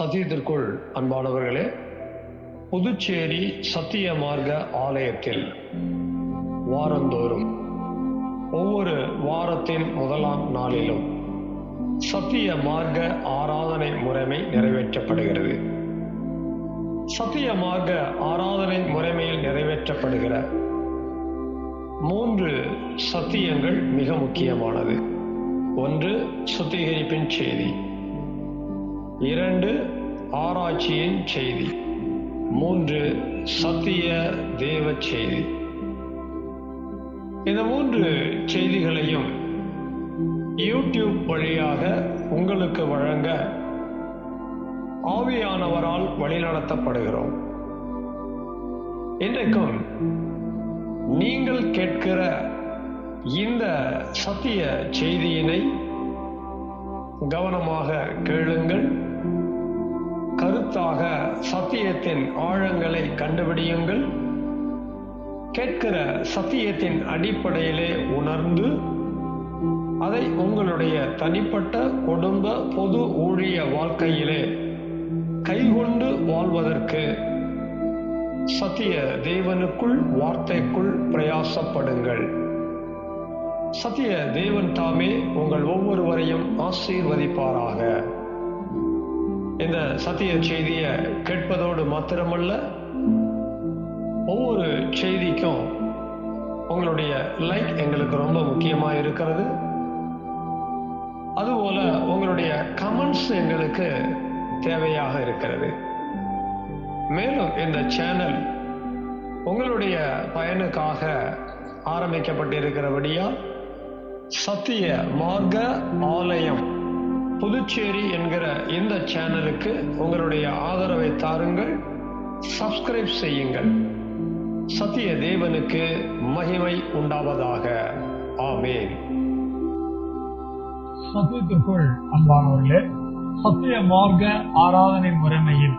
சத்தியத்திற்குள் அன்பானவர்களே, புதுச்சேரி சத்திய மார்க்க ஆலயத்தில் வாரந்தோறும் ஒவ்வொரு வாரத்தின் முதலாம் நாளிலும் சத்திய மார்க்க ஆராதனை முறைமை நிறைவேற்றப்படுகிறது. சத்திய மார்க்க ஆராதனை முறைமையில் நிறைவேற்றப்படுகிற 3 சத்தியங்கள் மிக முக்கியமானது. 1, சுத்திகரிப்பின் செய்தி. 2, ஆராய்ச்சியின் செய்தி. 3, சத்திய தேவ செய்தி. இந்த 3 செய்திகளையும் யூடியூப் வழியாக உங்களுக்கு வழங்க ஆவியானவரால் வழிநடத்தப்படுகிறோம். இன்றைக்கும் நீங்கள் கேட்கிற இந்த சத்திய செய்தியினை கவனமாக கேளுங்கள். கருத்தாக சத்தியத்தின் ஆழங்களை கண்டுபிடியுங்கள். கேட்கிற சத்தியத்தின் அடிப்படையிலே உணர்ந்து அதை உங்களுடைய தனிப்பட்ட குடும்ப பொது ஊழிய வாழ்க்கையிலே கைகொண்டு வாழ்வதற்கு சத்திய தேவனுக்குள் வார்த்தைக்குள் பிரயாசப்படுங்கள். சத்திய தேவன் தாமே உங்கள் ஒவ்வொருவரையும் ஆசீர்வதிப்பாராக. இந்த சத்திய செய்தியை கேட்பதோடு மாத்திரமல்ல, ஒவ்வொரு செய்திக்கும் உங்களுடைய லைக் எங்களுக்கு ரொம்ப முக்கியமாக இருக்கிறது. அதுபோல உங்களுடைய கமெண்ட்ஸ் எங்களுக்கு தேவையாக இருக்கிறது. மேலும் இந்த சேனல் உங்களுடைய பயனுக்காக ஆரம்பிக்கப்பட்டிருக்கிறபடியால் சத்திய மார்க்க ஆலயம் புதுச்சேரி என்கிற இந்த சேனலுக்கு உங்களுடைய ஆதரவை தாருங்கள். சப்ஸ்கிரைப் செய்யுங்கள். சத்திய தேவனுக்கு மகிமை உண்டாவதாக. ஆமென். சத்தியத்திற்குள் அன்பானவர்களே, சத்திய மார்க்க ஆராதனை முறைமையில்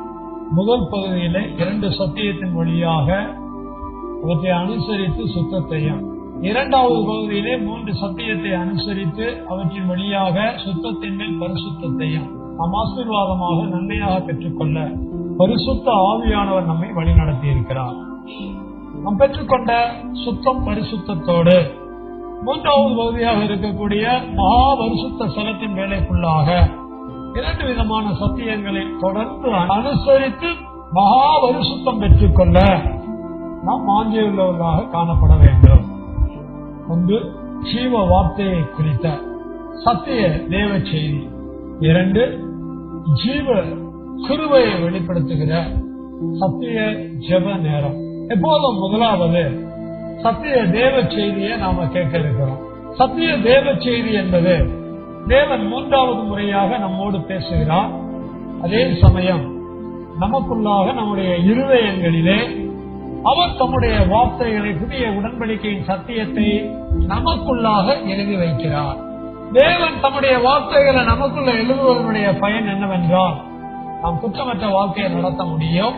முதல் பகுதியிலே 2 சத்தியத்தின் வழியாக அவற்றை அனுசரித்து சுத்தத்தையும், 2வது பகுதியிலே 3 சத்தியத்தை அனுசரித்து அவற்றின் வழியாக சுத்தத்தின் மேல் பரிசுத்தத்தையும் நாம் ஆசீர்வாதமாக நன்மையாக பெற்றுக்கொள்ள பரிசுத்த ஆவியானவர் நம்மை வழிநடத்தி இருக்கிறார். நாம் பெற்றுக்கொண்ட சுத்தம் பரிசுத்தத்தோடு 3வது பகுதியாக இருக்கக்கூடிய மகா பரிசுத்த ஸ்தலத்தின் வேலைக்குள்ளாக 2 விதமான சத்தியங்களை தொடர்ந்து அனுசரித்து மகா பரிசுத்தம் பெற்றுக்கொள்ள நாம் வாஞ்சியுள்ளவர்களாக காணப்பட வேண்டும். 1, ஜீவ வார்த்தையை குறித்த சத்திய தேவ செய்தி. 2, ஜீவ கிருபையை வெளிப்படுத்துகிற சத்திய ஜெப நேரம். எப்போதும் முதலாவது சத்திய தேவ செய்தியை நாம கேட்க இருக்கிறோம். சத்திய தேவ செய்தி என்பது தேவன் 3வது முறையாக நம்மோடு பேசுகிறார். அதே சமயம் நமக்குள்ளாக நம்முடைய இருதயங்களிலே அவர் தம்முடைய வார்த்தைகளை, புதிய உடன்படிக்கையின் சத்தியத்தை நமக்குள்ளாக எழுதி வைக்கிறார். தேவன் தம்முடைய வார்த்தைகளை நமக்குள்ள எழுதுவதனுடைய பயன் என்னவென்றால், நாம் குற்றமற்ற வாழ்க்கையை நடத்த முடியும்,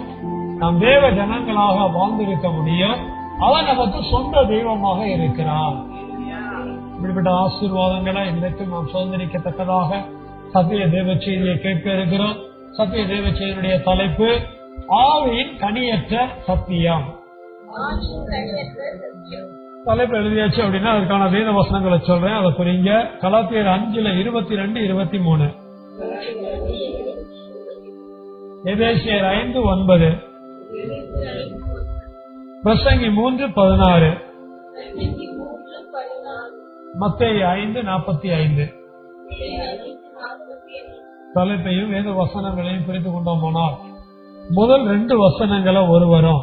நாம் தேவ ஜனங்களாக வாழ்ந்திருக்க முடியும், அவர் நமக்கு சொந்த தெய்வமாக இருக்கிறார். இப்படிப்பட்ட ஆசீர்வாதங்களை இன்றைக்கு நாம் சுதந்திரிக்கத்தக்கதாக சத்திய தேவ செய்தியை கேட்க இருக்கிறோம். சத்திய தேவ செய்தியுடைய தலைப்பு ஆவியின் கனியற்ற சத்தியம். தலைப்பு எழுதியாச்சு அப்படின்னா அதற்கான வேத வசனங்களை சொல்றேன், அதை புரியுங்க. கலாத்தியர் 5:22-23, எபேசியர் 5:9, பிரசங்கி 3:16, மத்தேயு 5:45. தலைப்பையும் வேத வசனங்களையும் புரிந்து கொண்டோமானால் முதல் 2 வசனங்களை ஒரு வரும்,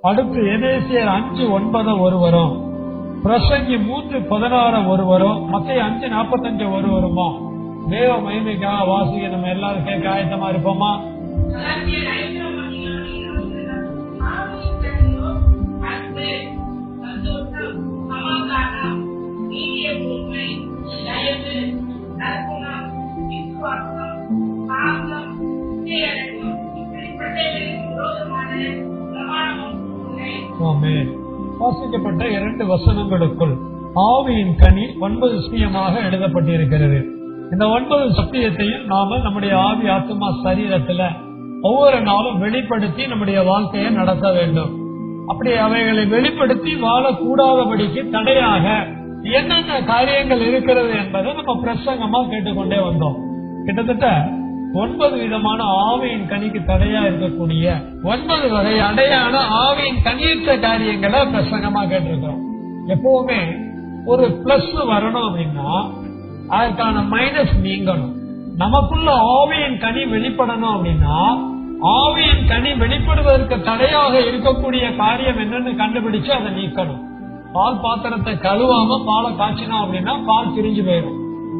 அடுத்து எபேசியர் 5:9 ஒரு வரும், பிரசங்கி 3:16 ஒரு வரும், மத்தேயு 5:45 ஒரு வருமா? தேவ மகிமைக்காக வாசிக்க நம்ம எல்லாரும் கேட்க ஆயத்தமா இருப்போமா? வாசிக்கப்பட்ட 2 வசனங்களுக்குள் ஆவியின் கனி 9 சத்தியமாக எழுதப்பட்டிருக்கிறது. இந்த 9 சத்தியத்தையும் நாம நம்முடைய ஆவி ஆத்மா சரீரத்துல ஒவ்வொரு நாளும் வெளிப்படுத்தி நம்முடைய வாழ்க்கையை நடத்த வேண்டும். அப்படி அவைகளை வெளிப்படுத்தி வாழக்கூடாதபடிக்கு தடையாக என்னென்ன காரியங்கள் இருக்கிறது என்பதை நம்ம பிரசங்கமா கேட்டுக்கொண்டே வந்தோம். கிட்டத்தட்ட 9 விதமான ஆவியின் கனிக்கு தடையா இருக்கக்கூடிய 9 வகை அடையான ஆவியின் கனியற்ற காரியங்களை பிரசங்கமா கேட்டிருக்கிறோம். எப்பவுமே ஒரு பிளஸ் வரணும் அப்படின்னா அதற்கான மைனஸ் நீங்கணும். நமக்குள்ள ஆவியின் கனி வெளிப்படணும் அப்படின்னா ஆவியின் கனி வெளிப்படுவதற்கு தடையாக இருக்கக்கூடிய காரியம் என்னன்னு கண்டுபிடிச்சு அதை நீக்கணும். பால் பாத்திரத்தை கழுவாம பாலை காய்ச்சினோம் அப்படின்னா பால் பிரிஞ்சு போயிடும்.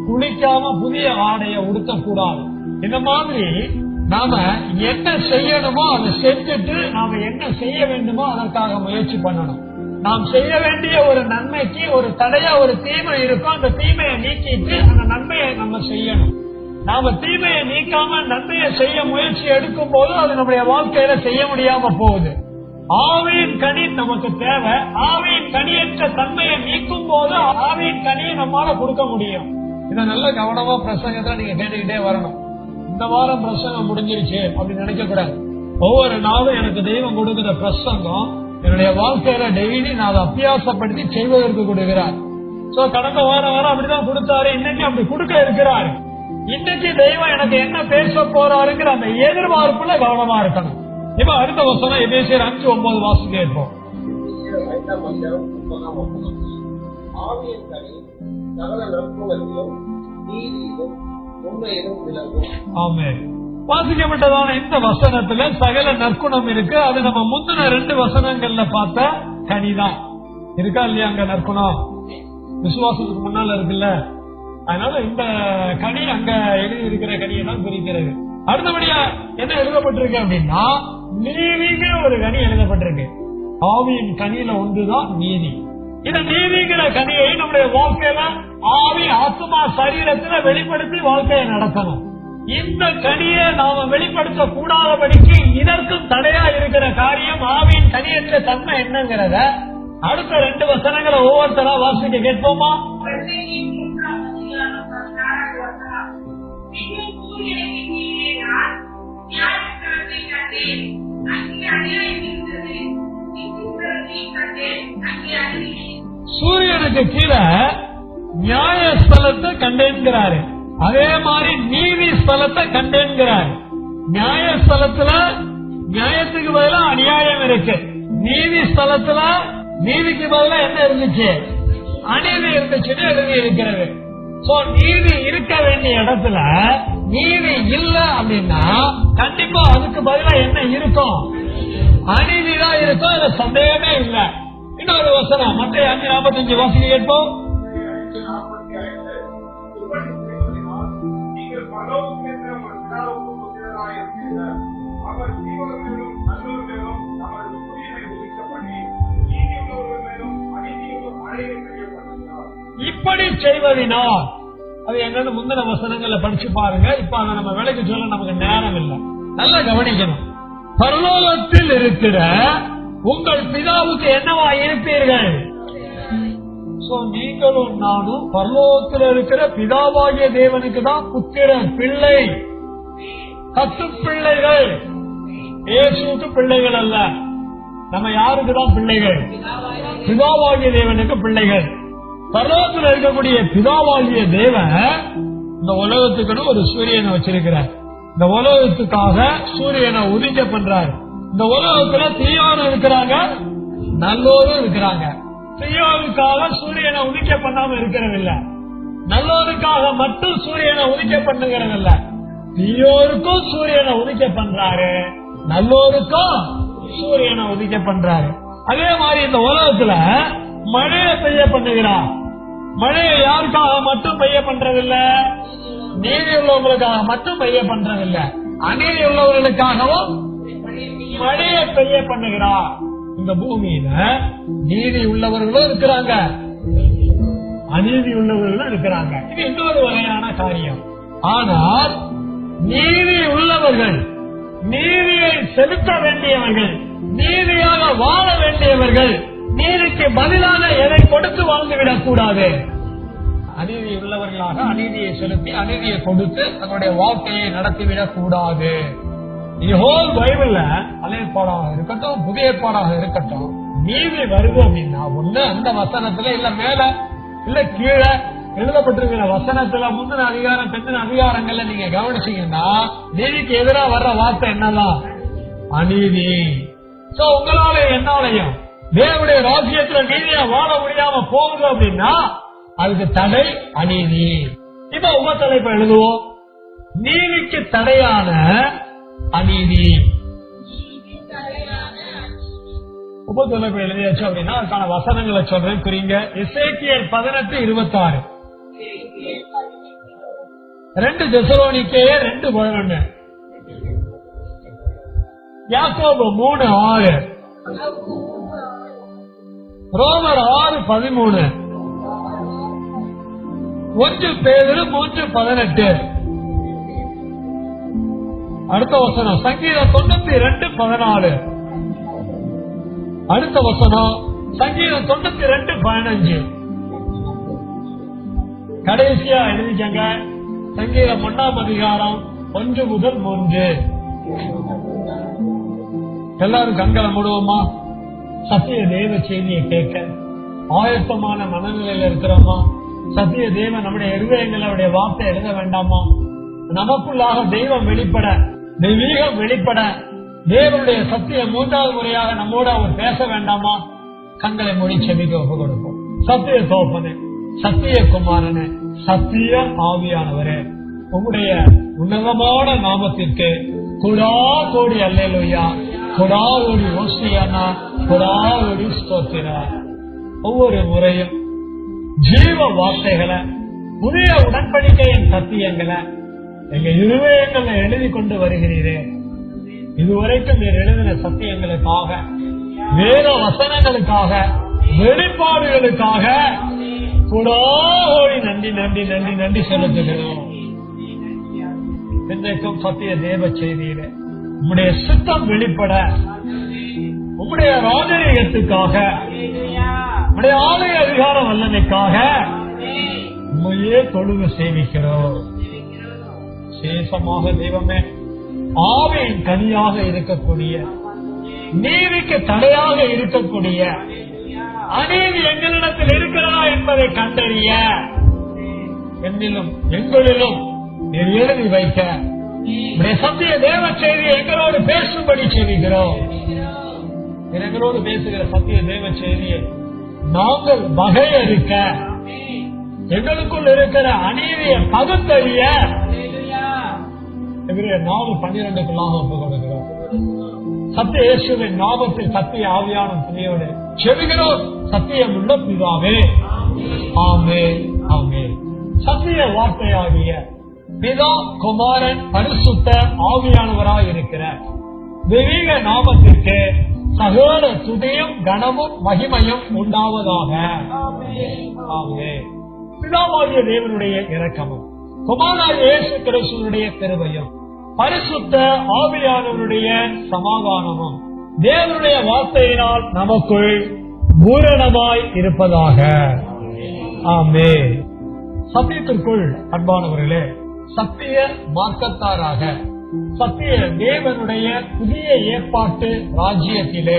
குளிக்காம புதிய ஆடையை உடுத்தக்கூடாது. இந்த மாதிரி நாம என்ன செய்யணுமோ அதை செஞ்சுட்டு நாம என்ன செய்ய வேண்டுமோ அதற்காக முயற்சி பண்ணணும். நாம் செய்ய வேண்டிய ஒரு நன்மைக்கு ஒரு தடையா ஒரு தீமை இருக்கும். அந்த தீமையை நீக்கிட்டு அந்த நன்மையை நம்ம செய்யணும். நாம தீமையை நீக்காம நன்மையை செய்ய முயற்சி எடுக்கும் போது அது நம்முடைய வாழ்க்கையில செய்ய முடியாம போகுது. ஆவியின் கனி நமக்கு தேவை. ஆவியின் கனியற்ற தன்மையை நீக்கும் போது ஆவியின் கனியை நம்மால கொடுக்க முடியும். இதை நல்ல கவனமா பிரசங்கத்துல நீங்க கேட்டுக்கிட்டே வரணும். இந்த வாரம் பிரசங்கம் முடிஞ்சிருச்சு அப்படின்னு நினைக்க கூடாது. ஒவ்வொரு நாளும் எனக்கு தெய்வம் கொடுக்கிற பிரசங்கம் என்னுடைய வாழ்க்கையில டெய்லி நான் அதை அபியாசப்படுத்தி செய்வதற்கு கொடுக்கிறார். சோ கடந்த வாரம் அப்படிதான் கொடுத்தாரு, இன்னைக்கு அப்படி கொடுக்க இருக்கிறாரு. இன்னைக்கு தெய்வம் எனக்கு என்ன பேச போறாருங்கிற அந்த எதிர்பார்ப்புல கவனமா இருக்கணும். இப்ப அடுத்த வசனம் எபேசியர் 5:9 வாசிக்க இருப்போம். வாசிக்கப்பட்டதான இந்த வசனத்துல சகல நற்குணம் இருக்கு. அது நம்ம முந்தின 2 வசனங்கள்ல பார்த்த கனிதான் இருக்கா இல்லையா? அங்க நற்குணம் விசுவாசத்துக்கு முன்னால இருக்குல்ல, அதனால இந்த கனி அங்க எழுதி இருக்கிற கனியை தான் குறிக்கிறது. அடுத்தபடியா என்ன எழுதப்பட்டிருக்கு அப்படின்னா நீதிங்கிற ஒரு கனி எழுதப்பட்டிருக்கு. ஆவியின் கனியில ஒன்றுதான் நீதி. இந்த நீதிங்கிற கனியை நம்முடைய வாழ்க்கையில ஆவி ஆத்மா சரீரத்துல வெளிப்படுத்தி வாழ்க்கையை நடத்தணும். இந்த கனியை நாம வெளிப்படுத்த கூடாதபடிக்கு இதற்கும் தடையா இருக்கிற காரியம் ஆவியின் கனியற்ற தன்மை என்னங்கிறத அடுத்த 2 வசனங்களை ஒவ்வொருத்தரா வாசிக்க கேட்போமா? சூரியனுக்கு கீழே நியாயஸ்தலத்தை கண்டேன்கிறாரு. அதே மாதிரி நீதி ஸ்தலத்தை கண்டேன்கிறாரு. நியாயஸ்தலத்துல நியாயத்துக்கு பதிலா அநியாயம் இருக்கு. நீதி ஸ்தலத்துல நீதிக்கு பதிலா என்ன இருந்துச்சு? அநீதி இருந்துச்சுன்னு எழுதி இருக்கிறது. சோ நீதி இருக்க வேண்டிய இடத்துல நீதி இல்ல அப்படின்னா கண்டிப்பா அதுக்கு பதிலா என்ன இருக்கும்? அநீதிதான் இருக்கும். அது சந்தேகமே இல்லை. இன்னொரு வசனம் மத்தேயு 5:45 வாசிக்க கேட்போம். இப்படி செய்வதினால் அது என்னன்னு முந்தின வசனங்களை படிச்சு பாருங்க. இப்ப அதை நம்ம விலைக்கு சொல்ல நமக்கு நேரம் இல்லை. நல்லா கவனிக்கணும். பரலோகத்தில் இருக்கிற உங்கள் பிதாவுக்கு என்னவா இருப்பீர்கள்? நீங்களும் நானும் பரலோகத்தில் இருக்கிற பிதாவாகிய தேவனுக்கு தான் புத்திரன், பிள்ளை, கத்து பிள்ளைகள். இயேசுவுக்கு பிள்ளைகள் அல்ல. நம்ம யாருக்குதான் பிள்ளைகள்? பிதாவாகிய தேவனுக்கு பிள்ளைகள். பரலோகத்தில் இருக்கக்கூடிய பிதாவாகிய தேவன் இந்த உலகத்துக்குன்னு ஒரு சூரியனை வச்சிருக்கிறார். இந்த உலகத்துக்காக சூரியனை உதிக்க பண்றாரு. இந்த உலகத்துல தீயோரும் இருக்கிறாங்க, நல்லோரும் இருக்கிறாங்க. தீயோருக்காக சூரியனை உதிக்க பண்ணாம இருக்கிறதில்ல, நல்லோருக்காக மட்டும் சூரியனை உதிக்க பண்ணுகிறதில்ல. தீயோருக்கும் சூரியனை உதிக்க பண்றாரு, நல்லோருக்கும் சூரியனை உதிக்க பண்றாரு. அதே மாதிரி இந்த உலகத்துல மழையை பெய்ய பண்ணுகிறார். மழையை யாருக்காக மட்டும் பெய்ய பண்றதில்ல, நீதி உள்ளவங்களுக்காக மட்டும் பெய்ய பண்றதில்ல, அநீதி உள்ளவர்களுக்காகவும் மழையை பெய்ய பண்ணுகிறார். இந்த பூமியில நீதி உள்ளவர்களும் இருக்கிறாங்க, அநீதி உள்ளவர்களும் இருக்கிறாங்க. இது இன்னொரு வகையான காரியம். ஆனால் நீதி உள்ளவர்கள், நீதியை செலுத்த வேண்டியவர்கள், நீதியாக வாழ வேண்டியவர்கள் நீதிக்கு பதிலாக எதை கொடுத்து வாழ்ந்துவிடக் கூடாது. அநீதி உள்ளவர்களாக அநீதியை செலுத்தி அநீதியை கொடுத்து தன்னுடைய வாழ்க்கையை நடத்திவிடக் கூடாது. ஹோல் பைபிள்ல பழைய ஏற்பாடாக இருக்கட்டும் புதிய ஏற்பாடாக இருக்கட்டும், நீதி வருது அப்படின்னா ஒண்ணு அந்த வசனத்துல இல்ல மேல இல்ல கீழே எழுதப்பட்டிருக்கிற வசனத்துல முந்தின அதிகாரம் பிந்தின அதிகாரங்கள்ல நீங்க கவனிச்சீங்கன்னா நீதிக்கு எதிராக வர்ற வார்த்தை என்னதான்? அநீதி. சோ உங்களால என்னாலையும் தேவனுடைய ராஜ்யத்துல நீதியா வாழ முடியாம போகுது அப்படின்னா அதுக்கு தடை அநீதி. இப்ப உப தலைப்பு எழுதுவோம், நீதிக்கு தடையான அநீதி. உப தலைப்பு எழுதியாச்சு அப்படின்னா அதுக்கான வசனங்களை சொல்றேன், குறிங்க. எசேக்கியேல் 18:26, 2 தெசலோனிக்கேயர் 2:11, யாக்கோபு 3:6, ரோமர் 6:13, 1 பேதுரு 3:18. அடுத்த வசனம் சங்கீதம் 92:14. அடுத்த வசனம் சங்கீதம் 92:15. கடைசியா எழுதிக்கங்க சங்கீதம் 1ஆம் அதிகாரம் 1 முதல் 3. எல்லாரும் கண்களை மூடுவோமா? சத்திய தேவ செய்தியை கேட்க ஆயத்தமான மனநிலையில இருக்கிறோமா? சத்திய தேவன் நம்முடைய இருதயங்களுடைய வார்த்தை எழுத வேண்டாமா? நமக்குள்ளாக தெய்வம் வெளிப்பட, தெய்வீகம் வெளிப்பட, தேவனுடைய சத்திய 3வது முறையாக நம்மோடு அவர் பேச வேண்டாமா? கண்களை மூடி செபிக்க ஒப்பு கொடுப்போம். சத்திய தோப்பனே, சத்திய குமாரனே, சத்திய ஆவியானவரே, உங்களுடைய உன்னதமான நாமத்திற்கு குடா கோடி அல்லேலூயா, குடா கோடி ஓசியானா, குடா கோடி ஸ்தோத்திரா. ஒவ்வொரு முறையும் ஜீவ வார்த்தைகளை, புதிய உடன்படிக்கையின் சத்தியங்களை எங்க இருதயங்களை எழுதி கொண்டு வருகிறீரே. இதுவரைக்கும் நீர் எழுதின சத்தியங்களுக்காக, வேத வசனங்களுக்காக, வெளிப்பாடுகளுக்காக கூடாடி நன்றி நன்றி நன்றி நன்றி செலுத்துகிறோம். இன்றைக்கும் சத்திய தேவ செய்தியில உம்முடைய சித்தம் வெளிப்பட, உம்முடைய ராஜரீகத்துக்காக, உம்முடைய ஆலய அதிகார வல்லமைக்காக உண்மையே தொழுது சேவிக்கிறோம். சேஷமாக தெய்வமே, ஆவியின் கனியாக இருக்கக்கூடிய, நீதிக்கு தடையாக இருக்கக்கூடிய அநீதி எங்களிடத்தில் இருக்கிறதா என்பதை கண்டறிய என்னிலும் எங்களிலும் எழுதி வைக்க சத்திய தேவ செய்தி எங்களோடு பேசும்படி செய்கிறோம். எங்களோடு பேசுகிற சத்திய தேவ செய்தியை நாங்கள் வகையறுக்க, எங்களுக்குள் இருக்கிற அநீதியை பகுத்தறிய 4:12 ஒப்பு கொடுக்கிறோம். சத்திய இயேசுவின் நாமத்தில் சத்திய ஆவியான துணையோடு செவிகிறோம். சத்தியம் உள்ள பிதாவே, ஆமென் ஆமென். சத்திய வார்த்தையாகிய பிதா, குமாரன், பரிசுத்த ஆவியானவராய் இருக்கிற தெய்வீக நாமத்திற்கு சகல துதியும் கனமும் மகிமையும் உண்டாவதாக. ஆமென். பிதாவாகிய தேவனுடைய இரக்கமும், குமாரனாகிய இயேசு கிறிஸ்துவினுடைய கிருபையும், பரிசுத்த ஆவியானவருடைய சமாதானமும் தேவனுடைய வார்த்தையினால் நமக்குள் பூரணமாய் இருப்பதாக. ஆமென். சத்தியத்திற்குள் அன்பானவர்களே, சத்திய மார்க்கத்தாராக, சத்திய தேவனுடைய புதிய ஏற்பாட்டு ராஜ்யத்திலே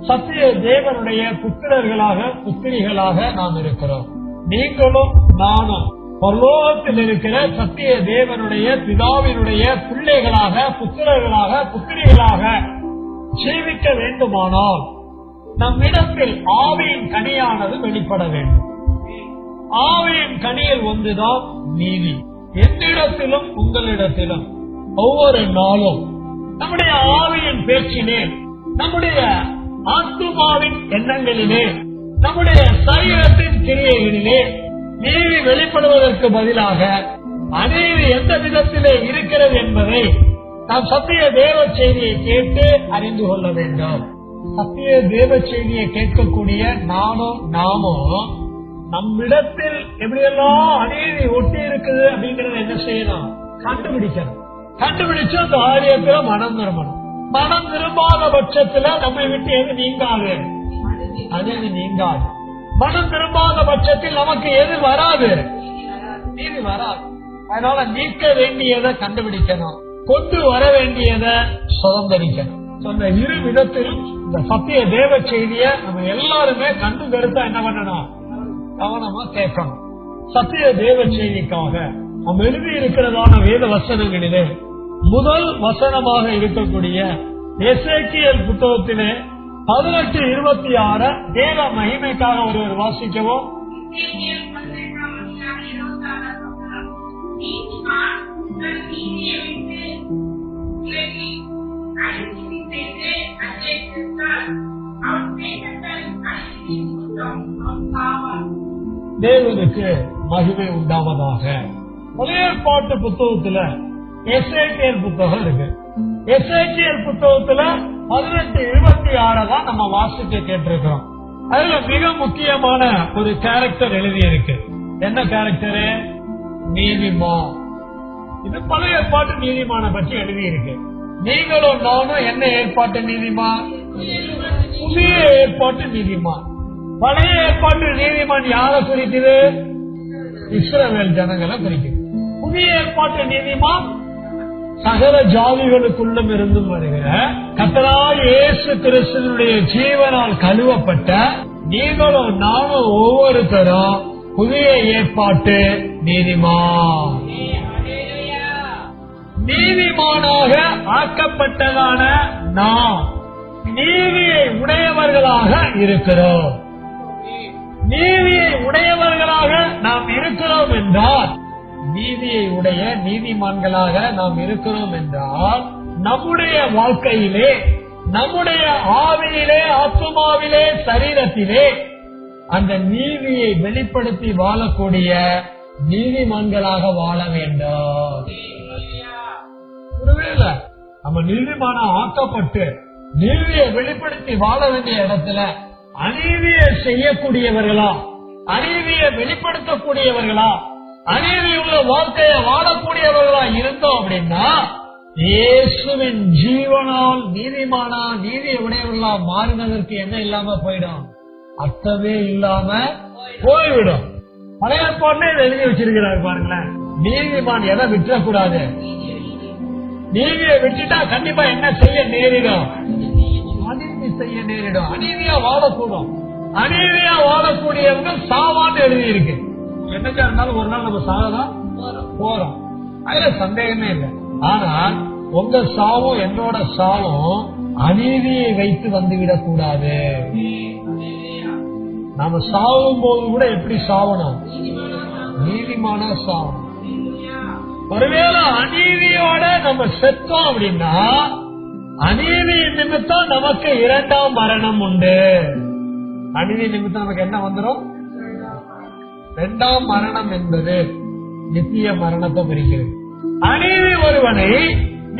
சத்திய தேவனுடைய புத்திரர்களாக, புத்திரிகளாக நாம் இருக்கிறோம். நீங்களும் நானும் பரலோகத்தில் இருக்கிற சத்திய தேவனுடைய பிதாவினுடைய பிள்ளைகளாக, புத்திரர்களாக, புத்திரிகளாக ஜீவிக்க வேண்டுமானால் நம்மிடத்தில் ஆவியின் கனியானது வெளிப்பட வேண்டும். ஆவியின் கனியில் ஒன்றுதான் நீதி. என்னிடத்திலும் உங்களிடத்திலும் ஒவ்வொரு நாளும் நம்முடைய ஆவியின் பேச்சிலே, நம்முடைய ஆத்துமாவின் எண்ணங்களிலே, நம்முடைய சரீரத்தின் கிரியைகளிலே நீதி வெளிப்படுவதற்கு பதிலாக அநீதி எந்த விதத்திலே இருக்கிறது என்பதை நாம் சத்திய தேவ செய்தியை கேட்டு அறிந்து கொள்ள வேண்டும். சத்திய தேவ செய்தியை கேட்கக்கூடிய நாமும் நம்மிடத்தில் எப்படியெல்லாம் அநீதி ஒட்டி இருக்குது அப்படிங்கறத என்ன செய்யணும்? கண்டுபிடிக்கணும். கண்டுபிடிச்சு அந்த ஆரியத்துல மனம் திரும்பணும். மனம் திரும்பாத பட்சத்துல நம்மை விட்டு எது நீங்காது, அது நீங்காது. மனம் திரும்பாத பட்சத்தில் நமக்கு எது வராது, நீதி வராது. அதனால நீக்க வேண்டியதை கண்டுபிடிக்கணும், கொண்டு வர வேண்டியதை சுதந்திரிக்கணும். இந்த இரு விதத்திலும் இந்த சத்திய தேவ செய்திய நம்ம எல்லாருமே கண்டு கருத்தா என்ன பண்ணணும், கவனமா கேட்கணும். சத்திய தேவ செய்திக்காக நம்ம எழுதி இருக்கிறதான வேத வசனங்களிலே முதல் வசனமாக இருக்கக்கூடிய எசேக்கியேல் புத்தகத்திலே 18:26 தேவ மகிமைக்காக ஒருவர் வாசிக்கவும். தேவனுக்கு மகிமை உண்டாவதாக. பழைய ஏற்பாட்டு புத்தகத்துல எசேக்கியேல் புத்தகம் இருக்கு. எசேக்கியேல் புத்தகத்துல 18:26 தான் நம்ம வாசிக்க கேட்டிருக்கிறோம். அதுல மிக முக்கியமான ஒரு கேரக்டர் எழுதி இருக்கு. என்ன கேரக்டரு? நீதிமான். இது பழைய ஏற்பாட்டு நீதிமான பற்றி எழுதி இருக்கு. நீங்களும் நானும் என்ன ஏற்பாட்டு நீதிமான்? புதிய ஏற்பாட்டு நீதிமான். பழைய ஏற்பாட்டு நீதிமான் யாரை குறிக்குது? இஸ்ரவேல் ஜனங்களை குறிக்குது. புதிய ஏற்பாட்டு நீதிமான் சகல ஜாதிகளுக்குள்ளும் இருந்தும் வருகிற கர்த்தராகிய இயேசு கிறிஸ்துவினுடைய ஜீவனால் கழுவப்பட்ட நீங்களும் நானும் ஒவ்வொருத்தரும் புதிய ஏற்பாட்டு நீதிமான். நீதிமானாக ஆக்கப்பட்டதான நாம் நீதியை உடையவர்களாக இருக்கிறோம். நீதியை உடையவர்களாக நாம் இருக்கிறோம் என்றால், நீதியை உடைய நீதிமான்களாக நாம் இருக்கிறோம் என்றால், நம்முடைய வாழ்க்கையிலே, நம்முடைய ஆவியிலே, ஆத்மாவிலே, சரீரத்திலே அந்த நீதியை வெளிப்படுத்தி வாழக்கூடிய நீதிமான்களாக வாழ வேண்டும். ஒருவேளை நம்ம நீதிமான ஆக்கப்பட்டு நீதியை வெளிப்படுத்தி வாழ வேண்டிய இடத்துல அநீதியை செய்யக்கூடியவர்களா, அநீதியை வெளிப்படுத்தக்கூடியவர்களா, அநீதியுள்ள வாழ்க்கையை வாழக்கூடியவர்களா இருந்தோம் அப்படின்னா, இயேசுவின் ஜீவனால் நீதிமானா நீதியை உடையவர்களா மாறினதற்கு என்ன இல்லாம போயிடும்? அர்த்தமே இல்லாம போய்விடும். பழைய ஏற்பாட்டிலே எழுதி வச்சிருக்கிறார் பாருங்களேன். நீதிமான் எதை விட்டுறக்கூடாது? நீதியை விட்டுட்டா கண்டிப்பா என்ன செய்ய நேரிடும்? அநீதி செய்ய நேரிடும். அநீதியா வாழக்கூடும். அநீதியா வாழக்கூடியவங்க சாவான்னு எழுதி இருக்கு. என்னக்கா இருந்தாலும் ஒரு நாள் நம்ம சாகதான் போறோம், அதுல சந்தேகமே இல்லை. ஆனால் உங்க சாவும் என்னோட சாவும் அநீதியை வைத்து வந்துவிடக் கூடாது. நாம சாவும் போது கூட எப்படி சாவணும்? நீதிமான சாவணும். ஒருவேளை அநீதியோட நம்ம செத்தோம் அப்படின்னா, அநீதி நிமித்தம் நமக்கு 2ஆம் மரணம் உண்டு. அநீதி நிமித்தம் நமக்கு என்ன வந்துடும்? 2ஆம் மரணம் என்பது நித்திய மரணத்தை குறிக்கிறது. அநீதி ஒருவனை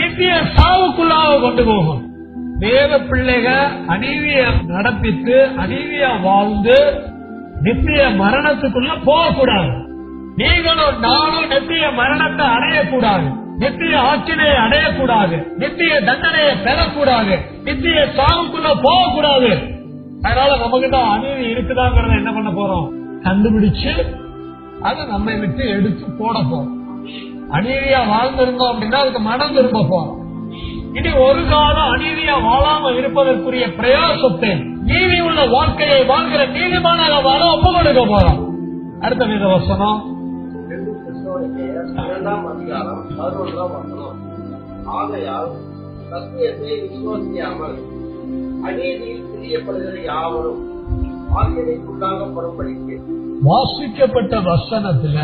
நித்திய சாவுக்குள்ளாக கொண்டு போகும். தேவ பிள்ளைகள் அநீதிய நடப்பித்து அநீதியா வாழ்ந்து நித்திய மரணத்துக்குள்ள போகக்கூடாது. நீங்களும் நானும் நித்திய மரணத்தை அடையக்கூடாது, நித்திய ஆட்சியை அடையக்கூடாது, நித்திய தண்டனையை பெறக்கூடாது, நித்திய சாவுக்குள்ள போகக்கூடாது. அதனால நமக்கிட்ட அநீதி இருக்குதாங்கிறத என்ன பண்ண போறோம்? கண்டுபிடிச்சு அதை நம்மை விட்டு எடுத்து போட போறோம். அநீதியா வாழ்ந்திருந்தோம் அப்படின்னா அதுக்கு மனம் திரும்ப போறோம். இனி ஒரு காலம் அநீதியா வாழாம இருப்பதற்குரிய பிரயாசத்தை, நீதி உள்ள வாழ்க்கையை வாழ்கிற நீதிமான வாழ ஒப்பு கொடுக்க போறோம். அடுத்த வேத வசனம் 2ஆம் அதிகாரம் 11ஆம் வசனம். ஆகையால் சத்தியத்தை விசுவாசியாமல் அநீதியில் பிரியப்படுகிற யாவரும் ஆக்கினைக்குள்ளாகப்படும்படிக்கு. வாசிக்கப்பட்ட வசனத்துல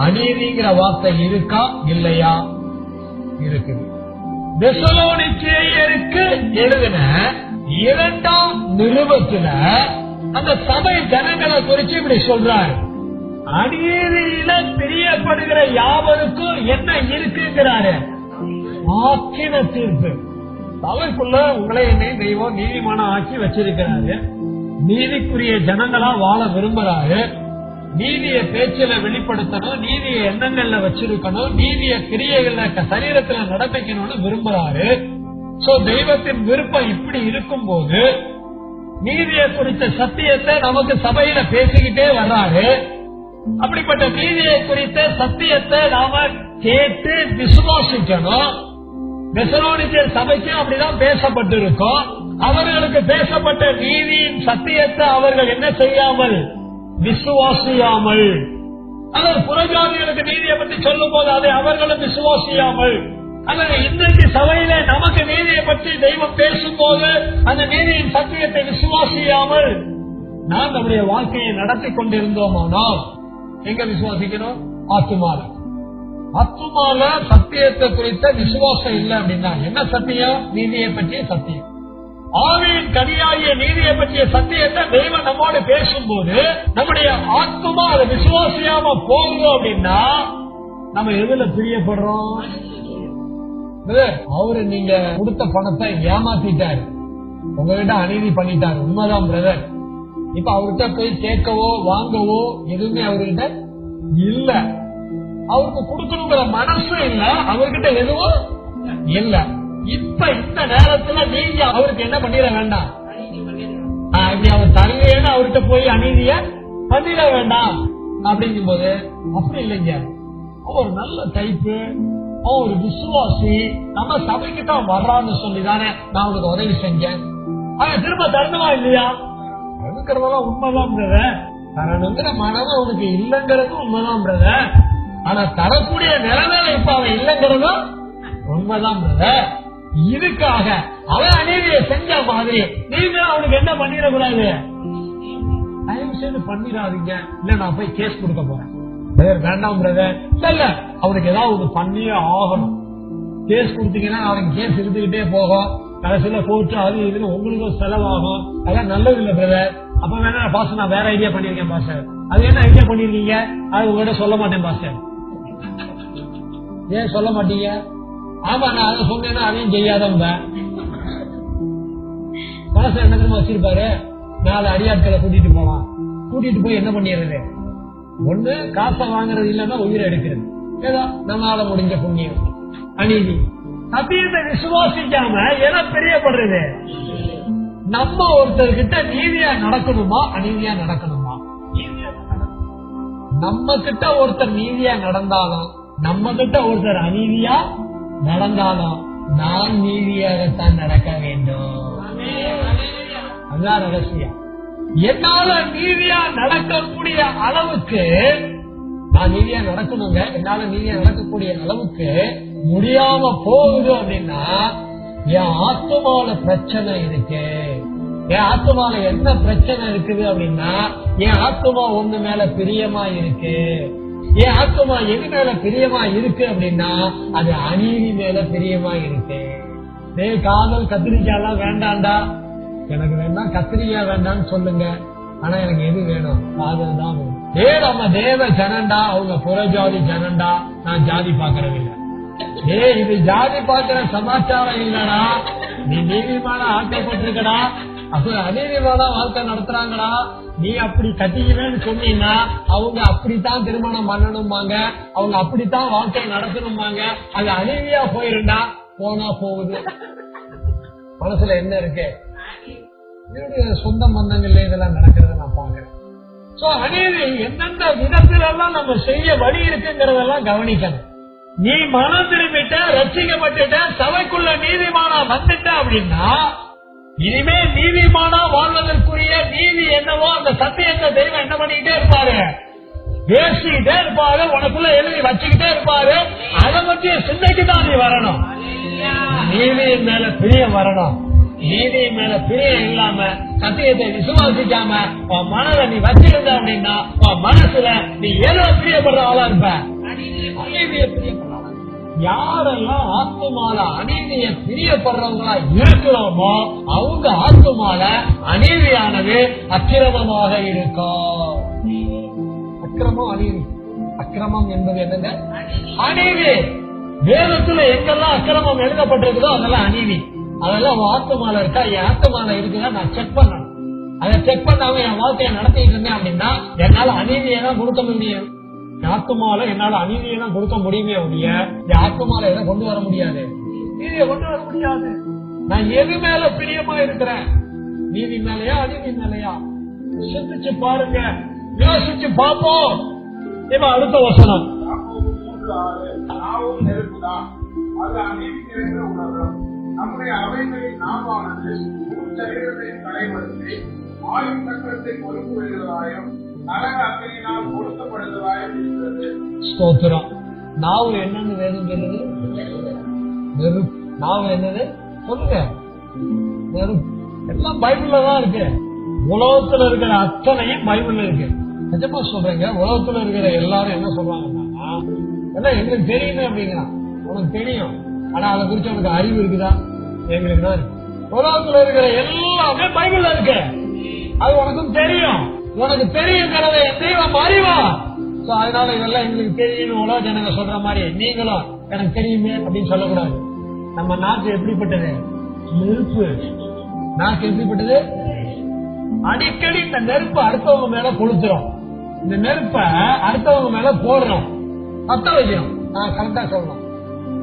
அநீதிங்கிற வார்த்தை இருக்கா இல்லையா? இருக்குது. தெசலோனிக்கேயருக்கு எழுதின 2ஆம் நிருபத்துல அந்த சபை ஜனங்களை குறிச்சு இப்படி சொல்றாரு. அநீதியில பிரியப்படுகிற யாவருக்கும் என்ன இருக்குங்கிறாரு? ஆக்கின தீர்ப்பு. சபைக்குள்ள உங்களை என்னை தெய்வம் நீதிமான ஆக்கி வச்சிருக்கிறாரு. நீதிக்குரிய ஜனங்களா வாழ விரும்புறாரு. நீதிய பேச்சில வெளிப்படுத்தணும், நீதிய எண்ணங்கள்ல வச்சிருக்கணும், நீதிய கிரியைகள்ல சரீரத்துல நடப்பிக்கணும்னு விரும்புறாரு. சோ தெய்வத்தின் விருப்பம் இப்படி இருக்கும் போது நீதியை குறித்த சத்தியத்தை நமக்கு சபையில பேசிக்கிட்டே வர்றாரு. அப்படிப்பட்ட நீதியை குறித்த சத்தியத்தை நாம கேட்டு விசுவாசிக்கணும். தெசலோனிக்கேயர் சபைக்கும் அப்படிதான் பேசப்பட்டிருக்கும். அவர்களுக்கு பேசப்பட்ட நீதியின் சத்தியத்தை அவர்கள் என்ன செய்யாமல், விசுவாசியாமல், அவர் புறஜாதிகளுக்கு நீதியை பற்றி சொல்லும் போது அதை அவர்களும் விசுவாசியாமல், அல்லது இன்றைக்கு சபையில நமக்கு நீதியை பற்றி தெய்வம் பேசும்போது அந்த நீதியின் சத்தியத்தை விசுவாசியாமல் நாம் நம்முடைய வாழ்க்கையை நடத்தி கொண்டிருந்தோமானால் எங்க விசுவாசிக்கணும்? ஆத்துமால. ஆத்துமால சத்தியத்தை குறித்த விசுவாசம் இல்லை அப்படின்னா என்ன சத்தியம்? நீதியை பற்றிய சத்தியம். ஆவியின் கனியாகிய நீதியை பற்றிய சத்தியத்தை தெய்வம் நம்மோடு பேசும்போது நம்முடைய ஆத்மா அதை விசுவாசியாம போகுது அப்படின்னா நம்ம எதுல பிரியப்படுறோம்? அவரு நீங்க கொடுத்த பணத்தை ஏமாத்திட்டாரு, உங்ககிட்ட அநீதி பண்ணிட்டாரு, உண்மைதான் பிரதர். இப்ப அவர்கிட்ட போய் கேட்கவோ வாங்கவோ எதுவுமே அவர்கிட்ட இல்ல, அவருக்கு கொடுக்கணுங்கிற மனசும் இல்ல, அவர்கிட்ட எதுவும் இல்ல. இப்ப இந்த நேரத்துல நீங்க அவருக்கு என்ன பண்ணிட வேண்டாம், இப்படி அவர் தரலையேன்னு அவர்கிட்ட போய் அநீதிய பண்ணிட வேண்டாம். அப்படிங்கும் போது அப்படி இல்லைங்க, அவர் நல்ல டைப்பு, ஒரு விசுவாசி, நம்ம சபைக்கு தான் வர்றான்னு சொல்லிதானே நான் அவனுக்கு உதவி செஞ்சேன், அவன் திரும்ப தரணுமா இல்லையா? இருக்கிறதெல்லாம் உண்மைதான் பிரதர். தரணுங்கிற மனம் அவனுக்கு இல்லங்கிறதும் உண்மைதான் பிரதர். ஆனா தரக்கூடிய நிலைமையில இப்ப அவன் இல்லங்கிறதும் உண்மைதான் பிரதர். இதுக்காக அவன் அநீதியை செஞ்ச மாதிரி நீங்க அவனுக்கு என்ன பண்ணிடக்கூடாது, தயவு செய்து பண்ணிடாதீங்க. இல்ல நான் போய் கேஸ் கொடுக்க போறேன், வேண்டாம் பிரதர். இல்ல அவனுக்கு ஏதாவது பண்ணியே ஆகணும். கேஸ் கொடுத்தீங்கன்னா அவனுக்கு கேஸ் இருந்துகிட்டே போகும், கடைசியில கோர்ட்டு அது இதுன்னு உங்களுக்கு செலவாகும். அதெல்லாம் நல்லது இல்ல பிரதர். அப்ப வேணா பாஸ் நான் வேற ஐடியா பண்ணிருக்கேன் பாஸ்டர். அது என்ன ஐடியா பண்ணிருக்கீங்க? அது உங்ககிட்ட சொல்ல மாட்டேன் பாஸ்டர். ஏன் சொல்ல மாட்டீங்க? ஆமா நான் அதை சொன்னேன்னா அதையும் செய்யாதவங்க மனசு என்ன தெரியுமா வச்சிருப்பாரு, 4 அடியாட்களை கூட்டிட்டு போவான். கூட்டிட்டு போய் என்ன பண்ணிடுறது, ஒண்ணு காசை வாங்குறது, இல்லன்னா உயிரை எடுக்கிறது. ஏதோ நம்மளால முடிஞ்ச புண்ணியம். அநீதி சத்தியத்தை விசுவாசிக்காம எதை பிரியப்படுறது? நம்ம ஒருத்தர்கிட்ட நீதியா நடக்கணுமா அநீதியா நடக்கணுமா? நம்ம கிட்ட ஒருத்தர் நீதியா நடந்தாலும் நம்ம கிட்ட ஒருத்தர் அநீதியா நடந்தாலும் நான் நீதியாகத்தான் நடக்க வேண்டும். அதுதான் ரகசியம். என்னால நீதியா நடக்கக்கூடிய அளவுக்கு நான் நீதியா நடக்கணுங்க, என்னால நீதியா நடக்கக்கூடிய அளவுக்கு முடியாம போகுது அப்படின்னா என் ஆத்மால பிரச்சனை இருக்கு. என் ஆத்மால என்ன பிரச்சனை இருக்குது அப்படின்னா என் ஆத்மா ஒண்ணு மேல பிரியமா இருக்கு. என் ஆத்மா எது மேல பிரியமா இருக்கு அப்படின்னா அது அநீதி மேல பிரியமா இருக்கு. காதல் கத்திரிக்காய் வேண்டாண்டா, எனக்கு வேண்டாம் கத்திரிக்காய் வேண்டாம்னு சொல்லுங்க, ஆனா எனக்கு எது வேணும்? காதல் தான் வேணும். நம்ம தேவ ஜனண்டா, அவங்க புறஜாதி ஜனண்டா, நான் ஜாதி பாக்குறது இல்ல. இது ஜாதி பாக்குற சமாச்சாரம் இல்லடா, நீ நீதிமான ஆக்கப்பட்டிருக்கடா, அப்ப அநீதிமான வாழ்க்கை நடத்துறாங்கடா. நீ அப்படி கட்டிக்குவேன்னு சொன்னீங்கன்னா அவங்க அப்படித்தான் திருமணம் பண்ணணும்பாங்க, அவங்க அப்படித்தான் வாழ்க்கை நடத்தணும்பாங்க. அது அநீதியா போயிருந்தா போனா போகுது. மனசுல என்ன இருக்கு? சொந்த பந்தங்கள்ல இதெல்லாம் நடக்கிறத நான் பாக்குறேன். சோ அநீதி எந்தெந்த விதத்துல எல்லாம் நம்ம செய்ய வழி இருக்குங்கிறதெல்லாம் கவனிக்கணும். நீ மனம் திரும்பிட்ட, ரட்சிக்கப்பட்டுட்ட, சபைக்குள்ள நீதிமானா வந்துட்ட அப்படின்னா இனிமே நீதிமானா வாழ்வதற்குரிய நீதி என்னவோ அந்த சத்தியத்தை தெய்வம் என்ன பண்ணிக்கிட்டே இருப்பாரு, பேசிக்கிட்டே இருப்பாரு, உனக்குள்ள எழுதி வச்சுக்கிட்டே இருப்பாரு. அதை பற்றிய சிந்தைக்கு தான் நீ வரணும். நீதியின் மேல பிரியம் வரணும். நீதியின் மேல பிரியம் இல்லாம சத்தியத்தை விசுவாசிக்காம உன் மனதை நீ வச்சிருந்த அப்படின்னா உன் மனசுல நீ ஏதோ பிரியப்படுற ஆளா இருப்ப. அநீதியை பிரியப்படுற யாரெல்லாம் ஆத்மால அநீதியை பிரியப்படுறவங்களா இருக்கிறோமோ அவங்க ஆத்மால அநீதியானது அக்கிரமமாக இருக்கும். அக்கிரமம் அநீதி. அக்கிரமம் என்பது என்னங்க? அநீதி. வேதத்துல எங்கெல்லாம் அக்கிரமம் எழுதப்பட்டிருக்குதோ அதெல்லாம் அநீதி. அதெல்லாம் ஆத்மால இருக்கா, என் ஆத்மால இருக்குதா நான் செக் பண்ணணும். அதை செக் பண்ணாம என் வாழ்க்கையை நடத்திட்டு இருந்தேன் அப்படின்னா என்னால அநீதியை தான் கொடுக்க முடியும். ஆத்மால என்னால அநீதியை தான் கொடுக்க முடியுமே ஒழிய என் ஆத்மால எதை கொண்டு வர முடியாது, நீதியை கொண்டு வர முடியாது. நான் எது மேல பிரியமா இருக்கிறேன், நீதி மேலையா அநீதி மேலையா? சிந்திச்சு பாருங்க, யோசிச்சு பார்ப்போம். இப்ப அடுத்த வசனம், அது அநீதி நிறைந்த உலகம். நம்முடைய அவைகளில் நாமானது சரீரத்தை களைவதை ஆயுள் சக்கரத்தை பொறுப்பு வருவதாயும் நரக அக்கினியினால் கொடுக்கப்படுவதாயும் இருக்கிறது. ஸ்தோத்திரம். நாவு என்னன்னு வேதம் சொல்லுது? நெருப்பு. நாவு என்னது சொல்லுங்க? நெருப்பு. எல்லாம் பைபிள்ல தான் இருக்கு. உலகத்துல இருக்கிற அத்தனையும் பைபிள்ல இருக்கு. நிஜமா சொல்றேங்க, உலகத்துல இருக்கிற எல்லாரும் என்ன சொல்றாங்கன்னா, எல்லாம் எங்களுக்கு தெரியுமே அப்படிங்கிறான். உனக்கு தெரியும், ஆனா அதை குறிச்சு உனக்கு அறிவு இருக்குதா? எங்களுக்கு தான் இருக்கு. உலகத்துல இருக்கிற எல்லாமே பைபிள்ல இருக்கு. அது உனக்கும் தெரியும். உனக்கு தெரியுங்கிறத தெய்வம் அறிவா. அதனால இதெல்லாம் எங்களுக்கு தெரியும் உலக ஜனங்க சொல்ற மாதிரி நீங்களும் எனக்கு தெரியுமே அப்படின்னு சொல்லக்கூடாது. நம்ம நாக்கு எப்படிப்பட்டது? நெருப்பு. நாக்கு எப்படிப்பட்டது? அடிக்கடி இந்த நெருப்பு அடுத்தவங்க மேல கொளுத்துறோம். இந்த நெருப்ப அடுத்தவங்க மேல போடுறோம், பத்த வைக்கிறோம். நான் கரெக்டா சொல்லணும்.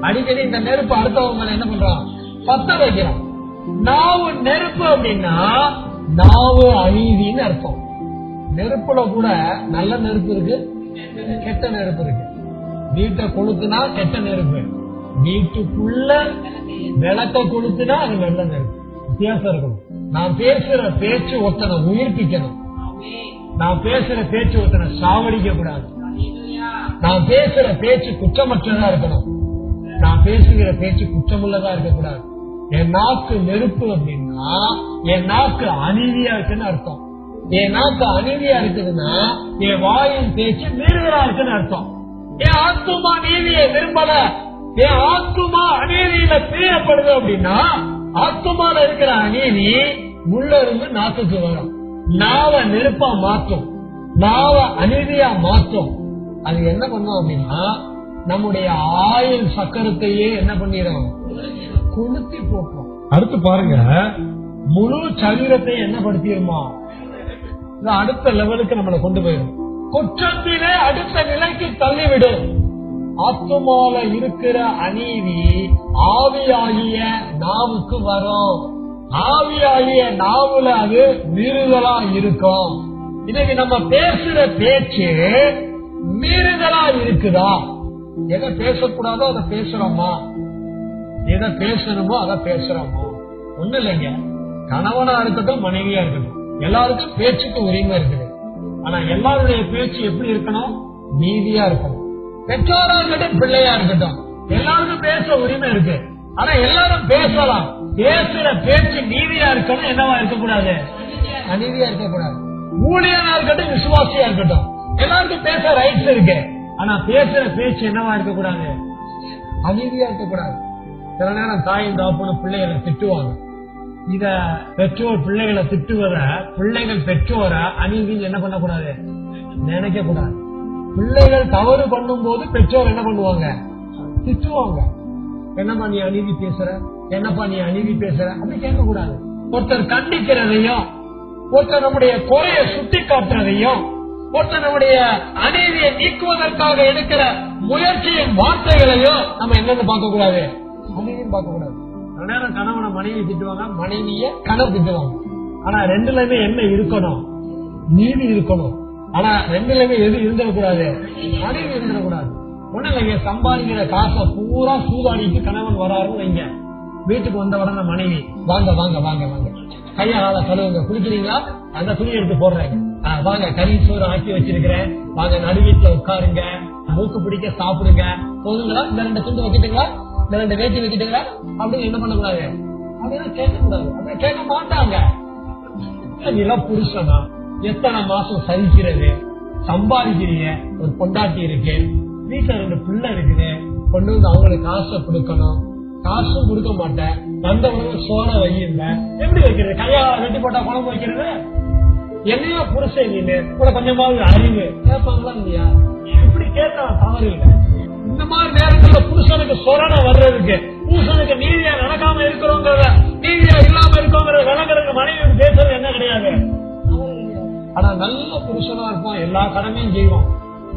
அடிக்கடி இந்த நெருப்பு அடுத்தவங்க மேல என்ன பண்றோம்? பத்த வைக்கிறோம். நாவு நெருப்பு அப்படின்னா நாவு அநீதின்னு அர்த்தம். நெருப்புல கூட நல்ல நெருப்பு இருக்கு, கெட்ட நெருப்பு இருக்கு. வீட்டை கொளுத்துனா கெட்ட நெருப்பு, வீட்டுக்குள்ள விளக்க கொளுத்துனா அது நல்ல நெருப்பு. வித்தியாசம் இருக்கணும். நான் பேசுற பேச்சு ஒருத்தனை உயிர்ப்பிக்கணும். நான் பேசுற பேச்சு ஒருத்தனை சாவடிக்க கூடாது. நான் பேசுற பேச்சு குற்றமற்றதா இருக்கணும். நான் பேசுகிற பேச்சு குற்றமுள்ளதா இருக்கக்கூடாது. என் நாக்கு நெருப்பு அப்படின்னா என் நாக்கு அநீதியா இருக்குன்னு அர்த்தம். என் நாக்கு அநீதியா இருக்குதுன்னா என் வாயின் பேச்சு மீறுதலா இருக்குன்னு அர்த்தம். என் ஆத்துமா நீதியை விரும்பல, என் ஆத்துமா அநீதியில பிரியப்படுது அப்படின்னா ஆத்துமால இருக்கிற அநீதி உள்ள இருந்து நாக்குக்கு வரும். நாவ நெருப்பா மாற்றும், நாவ அநீதியா மாற்றும். அது என்ன பண்ணும் அப்படின்னா நம்முடைய ஆயுள் சக்கரத்தையே என்ன பண்ணிடும்? கொளுத்தி போட்டோம். அடுத்து பாருங்க, முழு சரீரத்தை என்ன படுத்திடுமா? அடுத்த லெவலுக்கு நம்மளை கொண்டு போயிடும். குற்றத்திலே அடுத்த நிலைக்கு தள்ளிவிடும். ஆத்துமால இருக்கிற அநீதி ஆவியாகிய நாவுக்கு வரும். ஆவியாகிய நாவுல அது மீறுதலா இருக்கும். இன்னைக்கு நம்ம பேசுற பேச்சு மீறுதலா இருக்குதா? எதை பேசக்கூடாதோ அதை பேசுறோமா? எதை பேசணுமோ அதை பேசுறோமா? ஒண்ணு இல்லைங்க, கணவனா இருக்கட்டும் மனைவியா இருக்கட்டும், எல்லாருக்கும் பேச்சுக்கு உரிமை இருக்குது. ஆனா எல்லாருடைய பேச்சு எப்படி இருக்கணும்? நீதியா இருக்கணும். பெற்றோரா இருக்கட்டும் பிள்ளையா இருக்கட்டும், எல்லாருக்கும் பேச உரிமை இருக்கு. ஆனா எல்லாரும் பேசலாம். பேசுற பேச்சு நீதியா இருக்கணும், என்னவா இருக்கக்கூடாது? அநீதியா இருக்கக்கூடாது. ஊழியனா இருக்கட்டும் விசுவாசியா இருக்கட்டும், எல்லாருக்கும் பேச ரைட்ஸ் இருக்கு. ஆனா பேசுற பேச்சு என்னவா இருக்கக்கூடாது? அநீதியா இருக்கக்கூடாது. சில நேரம் தாயும் தாப்புன்னு பிள்ளைகளை திட்டுவாங்க. இத பெற்றோர் பிள்ளைகளை திட்டுவத பிள்ளைகள் பெற்றோர அநீதின்னு என்ன பண்ணக்கூடாது? நினைக்க கூடாது. பிள்ளைகள் தவறு பண்ணும் போது பெற்றோர் என்ன பண்ணுவாங்க? திட்டுவாங்க. என்னப்பா நீ அநீதி பேசுற, என்னப்பா நீ அநீதி பேசுற அப்படி கேட்க கூடாது. ஒருத்தர் கண்டிக்கிறதையும், ஒருத்தர் நம்முடைய குறைய சுட்டி காட்டுறதையும், ஒருத்தர் நம்முடைய அநீதியை நீக்குவதற்காக எடுக்கிற முயற்சியின் வார்த்தைகளையும் நம்ம என்னன்னு பார்க்க கூடாது? அநீதியும் பார்க்க கூடாது. நேரம் கணவனை மனைவி திட்டுவாங்க, மனைவிய கணவன் திட்டுவாங்க. ஆனா ரெண்டுலயுமே என்ன இருக்கணும்? நீதி இருக்கணும். ஆனா ரெண்டுலயுமே எது இருந்துடக்கூடாது? அநீதி இருந்துடக்கூடாது. ஒண்ணு இல்லைங்க, சம்பாதிக்கிற காசை பூரா சூதாடிட்டு கணவன் வராருன்னு வைங்க. வீட்டுக்கு வந்த உடனே மனைவி வாங்க வாங்க வாங்க வாங்க, கையா கால கழுவுங்க, குளிக்கிறீங்களா? அந்த துணி எடுத்து போடுறேன், வாங்க கறி சோறு ஆக்கி வச்சிருக்கிறேன், வாங்க நடு வீட்டுல உட்காருங்க, மூக்கு பிடிக்க சாப்பிடுங்க, போதுங்களா? இந்த 2 துண்டு வைக்கிட்டுங்களா? இந்த 2 வேட்டி வைக்கிட்டுங்களா? அப்படின்னு என்ன பண்ணக்கூடாது? அப்படின்னு கேட்கக்கூடாது. அப்படி கேட்க மாட்டாங்க. இதெல்லாம் புருஷனா? எத்தனை மாசம் சகிக்கிறது? சம்பாதிக்கிறீங்க, ஒரு பொண்டாட்டி இருக்கு, வீட்டுல 2 பிள்ளை இருக்குது, கொண்டு வந்து அவங்களுக்கு காசை கொடுக்கணும், காசும் கொடுக்க மாட்டேன், வந்தவங்க சோற வையுங்க, எப்படி வைக்கிறது? கையா வெட்டி போட்டா குழம்பு வைக்கிறது? என்னையா புருஷன் நீங்க கூட கொஞ்சமாவது அறிவு கேட்பாங்களா இல்லையா? இப்படி கேட்டா தவறு இல்லை. இந்த மாதிரி நேரத்துல புருஷனுக்கு சொரணை வர்றதுக்கு, புருஷனுக்கு நீதியா நடக்காம இருக்கிறோங்கிறத, நீதியா இல்லாம இருக்கோங்கிறத விளங்குறதுக்கு மனைவி பேசுறது என்ன கிடையாது. ஆனா நல்ல புருஷனா இருப்பான், எல்லா கடமையும் செய்வான்,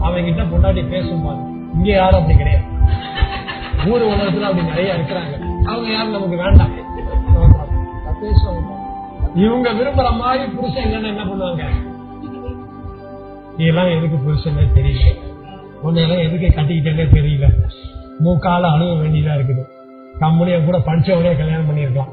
அவன் கிட்ட பொண்டாட்டி பேசுவாங்க. இங்க யாரும் அப்படி கிடையாது. ஊர் உலகத்துல அப்படி நிறைய இருக்கிறாங்க. அவங்க யாரும் நமக்கு வேண்டாம், பேசுவாங்க. இவங்க விரும்புற மாதிரி புருஷன் என்ன பண்ணுவாங்க? நீ எல்லாம் எதுக்கு புருஷனே தெரியல, உன்னையெல்லாம் எதுக்கு கட்டிக்கிட்டே தெரியல, மூக்கால அழுக வேண்டியதா இருக்குது. கம்பெனிய கூட படிச்சவனே கல்யாணம் பண்ணிருக்கலாம்.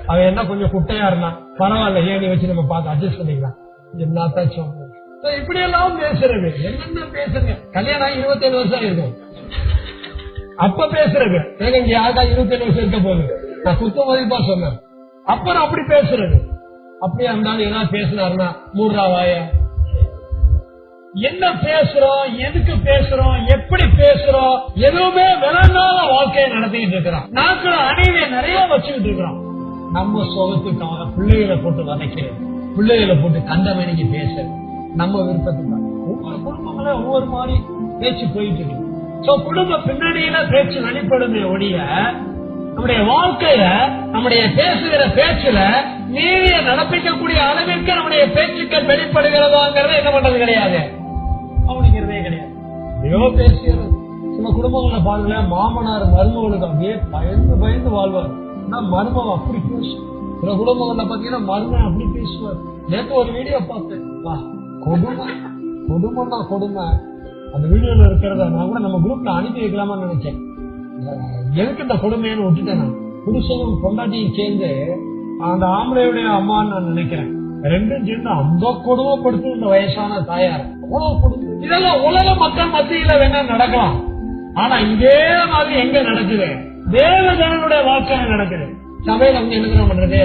அவன் என்ன கொஞ்சம் குட்டையா இருந்தான், பரவாயில்ல ஏணி வச்சு நம்ம பார்த்து அட்ஜஸ்ட் பண்ணிக்கலாம். என்னத்தான் சொல்றேன், இப்படி எல்லாம் பேசுறது. என்னென்ன பேசுறீங்க? கல்யாணம் 27 வருஷம் இருக்கும் அப்ப பேசுறது. ஏங்க இங்க யாருக்கா 27 வருஷம் இருக்க போகுது? நான் குத்த மதிப்பா சொன்னேன். அப்புறம் அப்படி பேசுறது. அப்படியே இருந்தாலும் என்ன பேசினாருன்னா மூன்றாவாய என்ன பேசுறோம், எதுக்கு பேசுறோம், எப்படி பேசுறோம், எதுவுமே விளங்காத வாழ்க்கையை நடத்திட்டு இருக்கிறோம். நாட்கள் அநீதியை நிறைய வச்சுக்கிட்டு இருக்கிறோம். நம்ம சோகத்துக்காக பிள்ளைகளை போட்டு வதைக்கிறது, பிள்ளைகளை போட்டு கண்டமேனிக்கு பேசுறது, நம்ம விருப்பத்துக்காக. ஒவ்வொரு குடும்பங்களும் ஒவ்வொரு மாதிரி பேச்சு போயிட்டு இருக்கு. குடும்ப பின்னணியில பேச்சு வெளிப்படுமே ஒழிய நம்முடைய வாழ்க்கையில நம்முடைய பேசுகிற பேச்சுல நீதியை நடப்பிக்கக்கூடிய அளவிற்கு நம்முடைய பேச்சுக்கள் வெளிப்படுகிறதாங்கிறத என்ன பண்றது கிடையாது, கவனிக்கிறதே கிடையாது. ஐயோ பேசுகிறது. சில குடும்பங்கள பாருங்கள, மாமனார் மருமகளுக்கு அப்படியே பயந்து பயந்து வாழ்வார். மருமக அப்படி பேசும். சில குடும்பங்கள்ல பாத்தீங்கன்னா மருமகன் அப்படி பேசுவார். நேற்று ஒரு வீடியோ பார்த்தேன், கொடுமை கொடுமைன்னா கொடுமை. அந்த வீடியோல இருக்கிறத நான் கூட நம்ம குரூப்ல அனுப்பி வைக்கலாமான்னு நினைச்சேன். எதுக்கு இந்த கொடுமைன்னு விட்டுட்டேன். நான் புருஷனும் பொண்டாட்டியும் சேர்ந்து அந்த ஆம்பளையுடைய அம்மான்னு நான் நினைக்கிறேன், ரெண்டும் சேர்ந்து அந்த கொடுமைப்படுத்தும் இந்த வயசான தாயார். அவ்வளவு கொடுமை. இதெல்லாம் உலக மக்கள் மத்தியில வேணா நடக்கலாம். ஆனா இதே மாதிரி எங்க நடக்குது? தேவஜனனுடைய வாழ்க்கையில நடக்குது. சபையில வந்து என்ன பண்றது?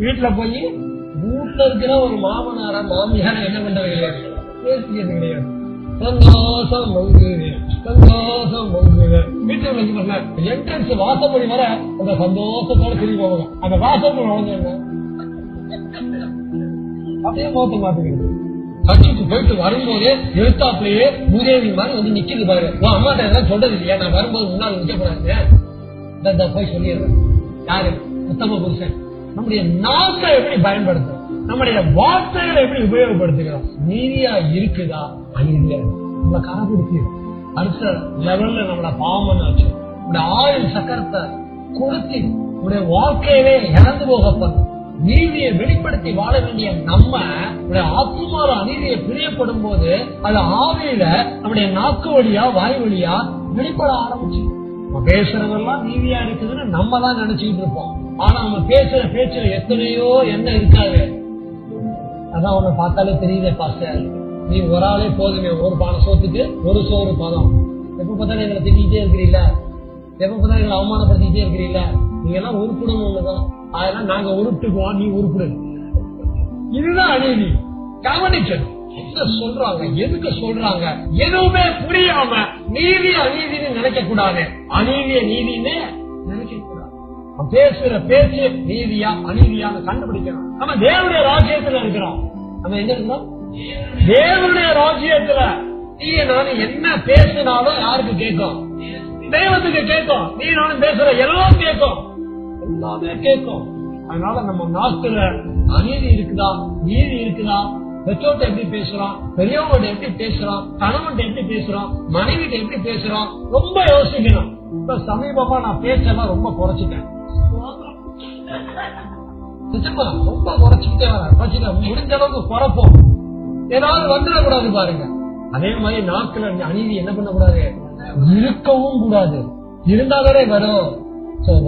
வீட்டுல போய் வீட்டுல இருக்கிற ஒரு மாமனார மாமியார என்ன பண்றது கிடையாது, பேசிக்கிறது கிடையாது. சந்தோஷம் பொங்குது, சந்தோஷம் பொங்குது. வீட்டுல வச்சு பண்ண என்ட்ரன்ஸ் வாசப்படி வர அந்த சந்தோஷத்தோட திரும்பி போவாங்க. அந்த வாசப்படி வளர்ந்து என்ன அப்படியே மோத்த மாட்டுகிறது. கட்சிக்கு போயிட்டு வரும்போதே எழுத்தாப்புலயே பூதேவி மாதிரி வந்து நிக்குது பாரு. உன் அம்மாட்ட எதாவது சொல்றது இல்லையா, நான் வரும்போது முன்னாள் நிக்க கூடாது போய் சொல்லிடுறேன். யாரு? உத்தம புருஷன். நம்முடைய நாட்டை எப்படி பயன்படுத்துறோம், நம்முடைய வார்த்தைகளை எப்படி உபயோகப்படுத்துகிறோம், நீதியா இருக்குதா அநீதியா நம்மளை கரப்பிடிச்சு அடுத்த லெவல்ல நம்மள பாவம் ஆச்சு. நம்முடைய ஆயுள் சக்கரத்தை கொடுத்து நம்முடைய வாழ்க்கையவே இறந்து போக பண்ணும். நீதியை வெளிப்படுத்தி வாழ வேண்டிய நம்ம ஆத்மால அநீதியை பிரியப்படும் போது அது ஆவியில நம்முடைய நாக்கு வழியா வாய் வழியா வெளிப்பட ஆரம்பிச்சு. நம்ம பேசுறதெல்லாம் நீதியா இருக்குதுன்னு நம்ம தான் நினைச்சுக்கிட்டு இருப்போம். ஆனா நம்ம பேசுற பேச்சுல எத்தனையோ என்ன இருக்காது. அதான் உன்னை பார்த்தாலே தெரியுதே பாஸ்டர், நீ ஒரு ஆளே போதுமே, ஒரு பானை சோத்துக்கு ஒரு சோறு பதம். எப்ப பார்த்தாலும் எங்களை திட்டிகிட்டே இருக்கிறீங்களா, எப்ப பார்த்தாலும் எங்களை அவமானப்படுத்திக்கிட்டே இருக்கிறீங்களா, நீங்க எல்லாம் உருப்பிடணும் ஒண்ணுதான். அதெல்லாம் நாங்க உருட்டுக்குவோம், நீ உருப்பிடு. இதுதான் அநீதி. கவனிக்கணும். என்ன சொல்றாங்க, எதுக்கு சொல்றாங்க, எதுவுமே புரியாம நீதி அநீதினு நினைக்க கூடாது, அநீதிய நீதினு நினைக்க கூடாது. பேசுற பேச்சு நீதியா அநீதியான்னு கண்டுபிடிக்கணும். நம்ம தேவனுடைய ராஜ்யத்துல இருக்கிறோம். நம்ம எங்க இருக்கிறோம்? தேவனுடைய ராஜ்யத்துல. நீ நானும் என்ன பேசினாலும் யாருக்கு கேட்கும்? தெய்வத்துக்கு கேட்கும். நீ நானும் பேசுற எல்லாம் கேட்கும், எல்லாமே கேட்கும். அதனால நம்ம நாட்டுல அநீதி இருக்குதா நீதி இருக்குதா, பெற்றோட்ட எப்படி பேசுறோம், பெரியவங்கள்ட்ட எப்படி பேசுறோம், கணவன் எப்படி பேசுறோம், மனைவிட்ட எப்படி பேசுறோம், ரொம்ப யோசிக்கணும். இப்ப சமீபமா நான் பேச்செல்லாம் ரொம்ப குறைச்சிட்டேன். ரொம்ப குறைச்சிக்கிட்டே வர முடிஞ்ச அளவுக்கு குறைப்போம். ஏதாவது வந்துடக்கூடாது பாருங்க. அதே மாதிரி நாட்கள் அநீதி என்ன பண்ணக்கூடாது, இருக்கவும் கூடாது. இருந்தாலே வரும்,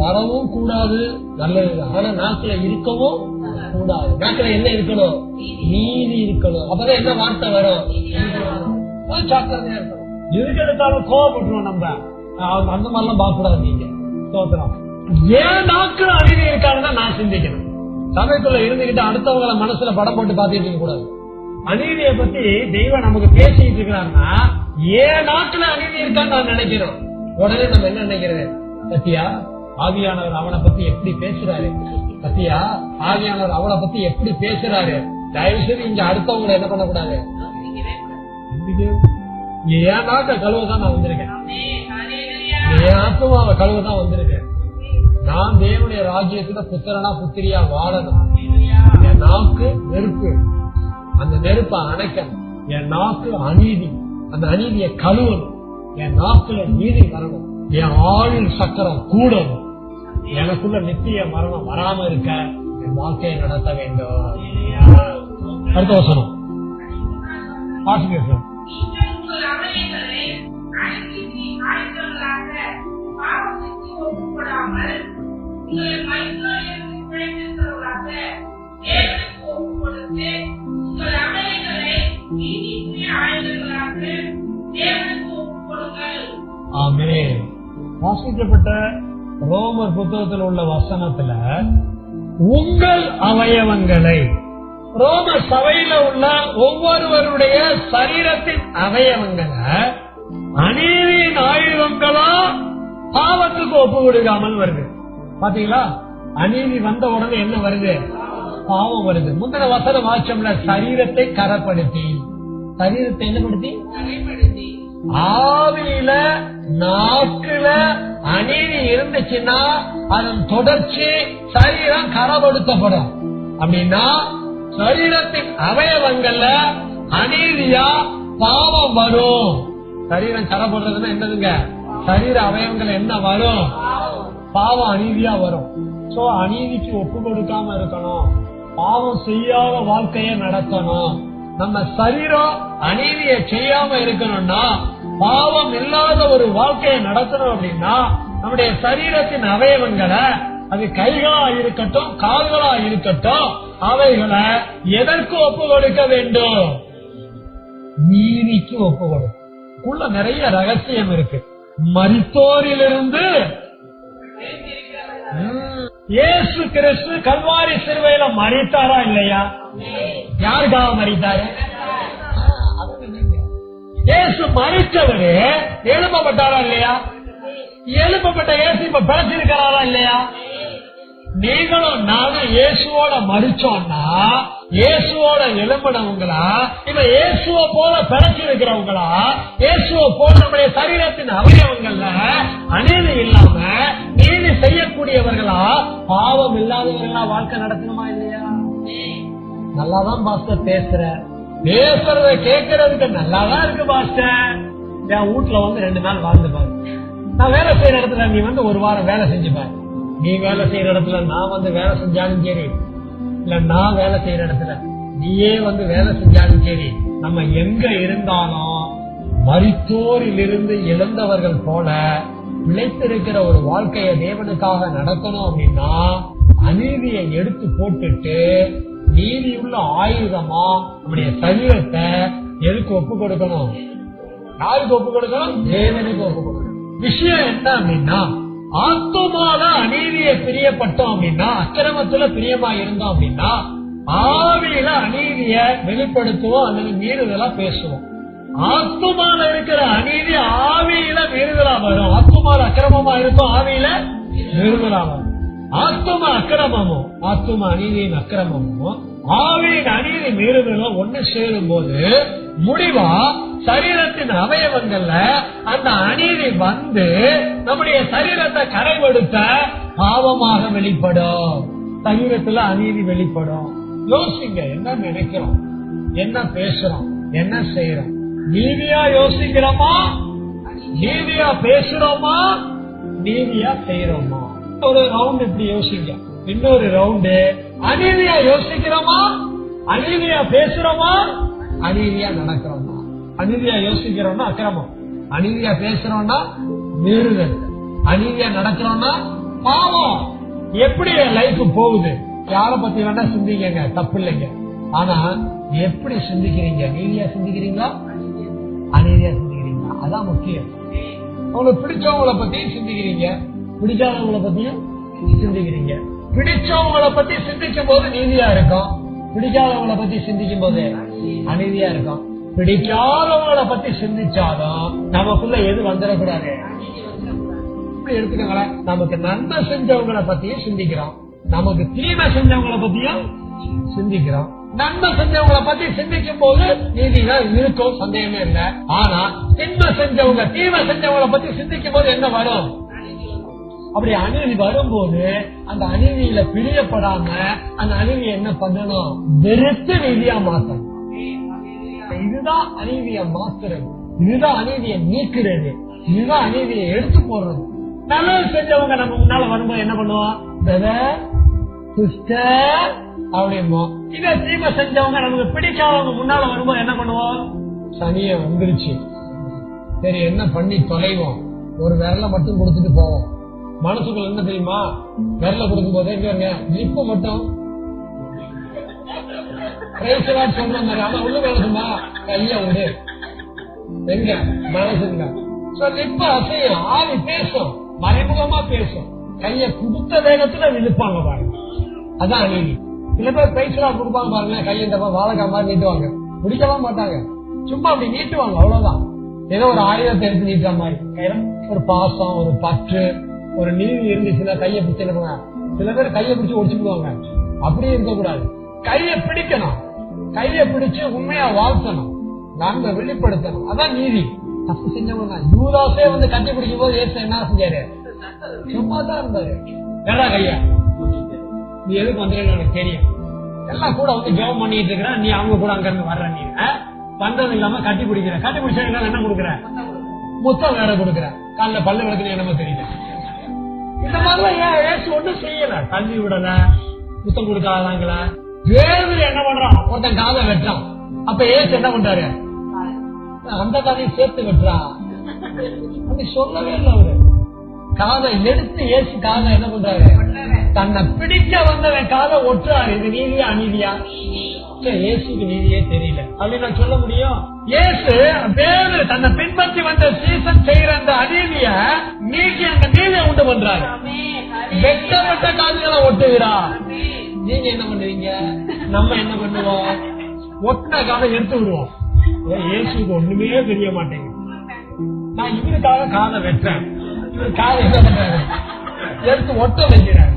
வரவும் கூடாது, நல்லது. ஆனா நாட்டுல இருக்கவும் கூடாது. நாட்டுல என்ன இருக்கணும்? நீதி இருக்கணும். அப்பதான் என்ன வார்த்தை வரும்? ஜாக்கிரதையா இருக்கணும். எதுக்கு எடுத்தாலும் கோவப்பட்டுருவோம் நம்ம. அந்த மாதிரிலாம் பார்க்க கூடாது. நீங்க சோத்திரம் ஏன் நாட்கள் அநீதி இருக்காருன்னு நான் சிந்திக்கணும். சபைக்குள்ள இருந்துகிட்டு அடுத்தவங்களை மனசுல படம் போட்டு பாத்துட்டு இருக்க கூடாது. அநீதியை பத்தி தெய்வம் நமக்கு பேசிட்டு இருக்கிறாங்கன்னா ஏன் நாட்டுல அநீதி இருக்கான்னு நான் நினைக்கிறோம். உடனே நம்ம என்ன நினைக்கிறது? சத்தியா ஆவியானவர் அவனை பத்தி எப்படி பேசுறாரு, சத்தியா ஆவியானவர் அவளை பத்தி எப்படி பேசுறாரு. தயவு செய்து இங்க அடுத்தவங்களை என்ன பண்ணக்கூடாது. என் நாட்டை கழுவதான் நான் வந்திருக்கேன், என் ஆத்மாவை கழுவதான் வந்திருக்கேன். நான் தேவனுடைய ராஜ்யத்துல புத்திரனா புத்திரியா வாழணும். என் நாக்கு நெருப்பு, அந்த நெருப்பை அணைக்கணும். என் நாக்கு அநீதி, அந்த அநீதியை கழுவணும். என் நாக்குல நீதி வரணும். என் ஆயுள் சக்கரம் கூடணும். எனக்குள்ள நித்திய மரணம் வராம இருக்க என் வாழ்க்கையை நடத்த வேண்டும். அடுத்த வசனம் வாசிங்க சார். நீங்கள் உங்கள் அவயங்களை அநீதி ஆயுதங்களாக பாவத்திற்கு ஒப்புக்கொடாமல் உங்களை மைத்துனரிலிருந்து பிழைத்திருக்கிறவர்களாக தேவனுக்கு ஒப்புக்கொடுத்து உங்கள் அவயங்களை நீதிக்குரிய ஆயுதங்களாக தேவனுக்கு ஒப்புக்கொடுங்கள். ஆமென். வாசிக்கப்பட்ட ரோமர் புத்தகத்தில் உள்ள வசனத்துல உங்கள் அவயவங்களை, ரோம சபையில உள்ள ஒவ்வொருவருடைய சரீரத்தின் அவயவங்களை அநீதியின் ஆயுதங்களா பாவத்துக்கு ஒப்பு கொடுக்காமல் வருது. பாத்தீங்களா, அநீதி வந்த உடனே என்ன வருது? பாவம் வருது. முந்தின வசனம் வாச்சம்ல சரீரத்தை கரப்படுத்தி, சரீரத்தை என்ன படுத்தி? ஆவியில நாக்குல அநீதி இருந்துச்சுன்னா அதன் தொடர்ச்சி சரீரம் கரப்படுத்தப்படும். அப்படின்னா சரீரத்தின் அவயவங்கள்ல அநீதியா பாவம் வரும். சரீரம் கரப்படுறதுன்னா என்னதுங்க? சரீர அவயவங்கள் என்ன வரும்? பாவம் அநீதியா வரும். சோ அநீதிக்கு ஒப்பு கொடுக்காம இருக்கணும், பாவம் செய்யாத வாழ்க்கைய நடத்தணும். நம்ம சரீரம் அநீதியை செய்யாம இருக்கணும்னா, பாவம் இல்லாத ஒரு வாழ்க்கையை நடத்தணும் அப்படின்னா நம்முடைய சரீரத்தின் அவயவங்களை, அது கைகளா இருக்கட்டும் கால்களா இருக்கட்டும், அவைகளை எதற்கு ஒப்பு கொடுக்க வேண்டும்? நீதிக்கு ஒப்பு கொடுக்கும். உள்ள நிறைய ரகசியம் இருக்கு. மரித்தோரிலிருந்து இயேசு கிறிஸ்து கல்வாரி சிலுவையில மரித்தாரா இல்லையா? யாருக்காக மரித்தாரு? இயேசு மரித்தவரு எழுப்பப்பட்டாரா இல்லையா? எழுப்பப்பட்ட இயேசு இப்ப பிழைச்சிருக்கிறாரா இல்லையா? நீங்களும் நானும் இயேசுவோட மரிச்சோம்னா இயேசுவோட எழும்பினவங்களா, இப்ப இயேசுவ போல பிழைச்சிருக்கிறவங்களா, இயேசுவ போல நம்முடைய சரீரத்தின் அவயவங்கள்ல அநீதி இல்லாம நீதி செய்யக்கூடியவர்களா, பாவம் இல்லாதவர்களா வாழ்க்கை நடத்தணுமா இல்லையா? நல்லாதான் பாஸ்டர் பேசுறத கேட்கறதுக்கு நல்லாதான் இருக்கு பாஸ்டர். என் வீட்டுல வந்து 2 நாள் வாழ்ந்து பாரு. நான் வேலை செய்யற இடத்துல நீ வந்து 1 வாரம் வேலை செஞ்சு பாரு. நீ வேலை செய்யற இடத்துல நான் வந்து வேலை செஞ்சாலும் சரி, இல்ல நான் வேலை செய்யற இடத்துல நீயே வந்து வேலை செஞ்சாலும் சரி, நம்ம எங்க இருந்தாலும் மரித்தோரிலிருந்து எழுந்தவர்கள் போல பிழைத்திருக்கிற ஒரு வாழ்க்கையை தேவனுக்காக நடத்தணும். அப்படின்னா அநீதியை எடுத்து போட்டுட்டு நீதியுள்ள ஆயுதமா நம்முடைய சரீரத்தை எதுக்கு ஒப்பு கொடுக்கணும்? யாருக்கு ஒப்பு கொடுக்கணும்? தேவனுக்கு ஒப்பு கொடுக்கணும். விஷயம் என்ன அப்படின்னா, ஆத்துமால அநீதியை பிரியப்பட்டோம் அப்படின்னா, அக்கிரமத்துல பிரியமா இருந்தோம் அப்படின்னா, ஆவியில அநீதிய வெளிப்படுத்துவோம் அல்லது மீறுதலா பேசுவோம். ஆத்துமால இருக்கிற அநீதி ஆவியில மீறுதலா வரும். ஆத்துமால அக்கிரமமா இருக்கும், ஆவியில மீறுதலா வரும். ஆத்தும அக்கிரமமும் ஆத்தும அநீதியின் அக்கிரமமும் ஆவியின் அநீதி மீறுதலும் ஒண்ணு சேரும் போது முடிவா சரீரத்தின் அவயவங்கள்ல அந்த அநீதி வந்து நம்முடைய சரீரத்தை கரைபடுத்த பாவமாக வெளிப்படும். சரீரத்துல அநீதி வெளிப்படும். யோசிங்க, என்ன நினைக்கிறோம், என்ன பேசுறோம், என்ன செய்யறோம்? நீதியா யோசிக்கிறோமா? நீதியா பேசுறோமா? நீதியா செய்யறோமா? ஒரு ரவுண்ட் இப்படி யோசிங்க, இன்னொரு ரவுண்டு அநீதியா யோசிக்கிறோமா? அநீதியா பேசுறோமா? அநீதியா நடக்கிறோமா? அநீதியா யோசிக்கிறோம்னா அக்கிரமம், அநீதியா பேசுறோம்னா மீறுதல், அநீதியா நடக்கிறோம்னா பாவம். எப்படி லைஃப் போகுது? யார பத்தி வேணா சிந்திக்கங்க, தப்பு இல்லைங்க. ஆனா எப்படி சிந்திக்கிறீங்க? நீதியா சிந்திக்கிறீங்களா? அநீதியா சிந்திக்கிறீங்களா? அதான் முக்கியம். உங்களுக்கு பிடிச்சவங்களை பத்தியும் சிந்திக்கிறீங்க, பிடிக்காதவங்களை பத்தியும் சிந்திக்கிறீங்க. பிடிச்சவங்களை பத்தி சிந்திக்கும் போது நீதியா இருக்கும், பிடிக்காதவங்களை பத்தி சிந்திக்கும் போது அநீதியா இருக்கும். பிடிக்காதவங்களை பத்தி சிந்திச்சாலும் நமக்குள்ள எது வந்துடக்கூடாது? இப்படி எடுத்துக்கோங்களேன், நமக்கு நன்மை செஞ்சவங்களை பத்தியும் சிந்திக்கிறோம், நமக்கு தீமை செஞ்சவங்களை பத்தியும் சிந்திக்கிறோம். நன்மை செஞ்சவங்களை பத்தி சிந்திக்கும் போது நீதிதான் இருக்கும், சந்தேகமே இல்லை. ஆனா தின்மை செஞ்சவங்க தீமை செஞ்சவங்களை பத்தி சிந்திக்கும் போது என்ன வரும்? அப்படி அநீதி வரும்போது அந்த அநீதியில பிரியப்படாம அந்த அநீதி என்ன பண்ணணும்? வெறுத்து நீதியா மாத்தணும். இதுதான் அநீதியை மாத்துறது, இதுதான் அநீதியை நீக்கிறது, இதுதான் அநீதியை எடுத்து போடுறது. நல்லது செஞ்சவங்க நம்ம முன்னால வரும்போது என்ன பண்ணுவோம்? பிரதர், சிஸ்டர், அப்படிமோ. இதே தீமை செஞ்சவங்க நமக்கு பிடிக்காதவங்க முன்னால வரும்போது என்ன பண்ணுவோம்? சனிய வந்துருச்சு, சரி என்ன பண்ணி தொலைவோம், ஒரு விரல மட்டும் கொடுத்துட்டு போவோம். மனசுக்குள்ள என்ன தெரியுமா? விரல கொடுக்கும் போதே இப்ப மட்டும் சொன்ன மாதிரி, ஆனா உள்ள வேணுமா கைய விடு, எங்க மனசுங்க இப்ப அசையும், ஆவி பேசும், மறைமுகமா பேசும், கைய குடுத்த வேகத்துல விழுப்பாங்க பாருங்க. அதான் அநீதி. சில பேர் பேசுறா கொடுப்பாங்க பாருங்க, கையை இந்த வாழைக்கா மாதிரி நீட்டுவாங்க, பிடிக்கவே மாட்டாங்க, சும்மா அப்படி நீட்டுவாங்க, அவ்வளவுதான். ஏதோ ஒரு ஆயுதத்தை எடுத்து நீட்டுற மாதிரி. ஒரு பாசம், ஒரு பற்று, ஒரு நீதி இருந்துச்சுன்னா கையை பிடிச்சு என்ன பண்ணுவாங்க. சில பேர் கையை பிடிச்சு ஒடிச்சுடுவாங்க. அப்படியே இருக்கக்கூடாது, கையை பிடிக்கணும், கையை பிடிச்சு உண்மையா வாழ்த்தணும், நாங்க வெளிப்படுத்தணும். அதான் நீதி. தப்பு செஞ்சவங்க யூதாஸே வந்து கட்டி பிடிக்கும் போது ஏசு என்ன செஞ்சாரு? சும்மா தான் இருந்தாரு. வேறா கையா நீ எதுக்கு வந்துருன்னு எனக்கு தெரியும், எல்லாம் கூட வந்து ஜெபம் பண்ணிட்டு இருக்கிற, நீ அவங்க கூட அங்க இருந்து வர்ற, நீ பண்றது இல்லாம கட்டி பிடிக்கிற, கட்டி பிடிச்சா என்ன கொடுக்குற? முத்தம் வேற கொடுக்குற, காலைல பல்லு விளக்குன்னு என்னமோ தெரியல. இந்த மாதிரிலாம் ஏசு ஒண்ணும் செய்யல, தள்ளி விடல, முத்தம் கொடுக்காதாங்கள. வேறு என்ன பண்றான்? ஒருத்தன் காதை வெட்டான். அப்ப ஏசு என்ன பண்றாரு? அந்த காதையும் சேர்த்து வெட்டுறான். அப்படி சொல்லவே இல்லை அவரு. காதை எடுத்து ஏசு காதை என்ன பண்றாரு? தன்னை பிடிக்க வந்தவன் காதை ஒட்டுறாரு. இது நீதியா அநீதியா? ஏசுக்கு நீதியே தெரியல அப்படின்னு நான் சொல்ல முடியும்? ஏசு வேறு தன்னை பின்பற்றி வந்த சீசன் செய்யற அந்த அநீதிய நீக்கி அந்த நீதியை உண்டு பண்றாரு. வெட்ட காதுகளை ஒட்டுகிறா. நீங்க என்ன பண்ணுவீங்க? நம்ம என்ன பண்ணுவோம்? ஒட்டின காதை எடுத்து விடுவோம். இயேசுக்கு ஒண்ணுமே தெரிய மாட்டேங்குது. நான் இவருக்காக காதை வெட்டுறேன், இவரு காதை என்ன பண்றாரு? எடுத்து ஒட்ட வைக்கிறேன்.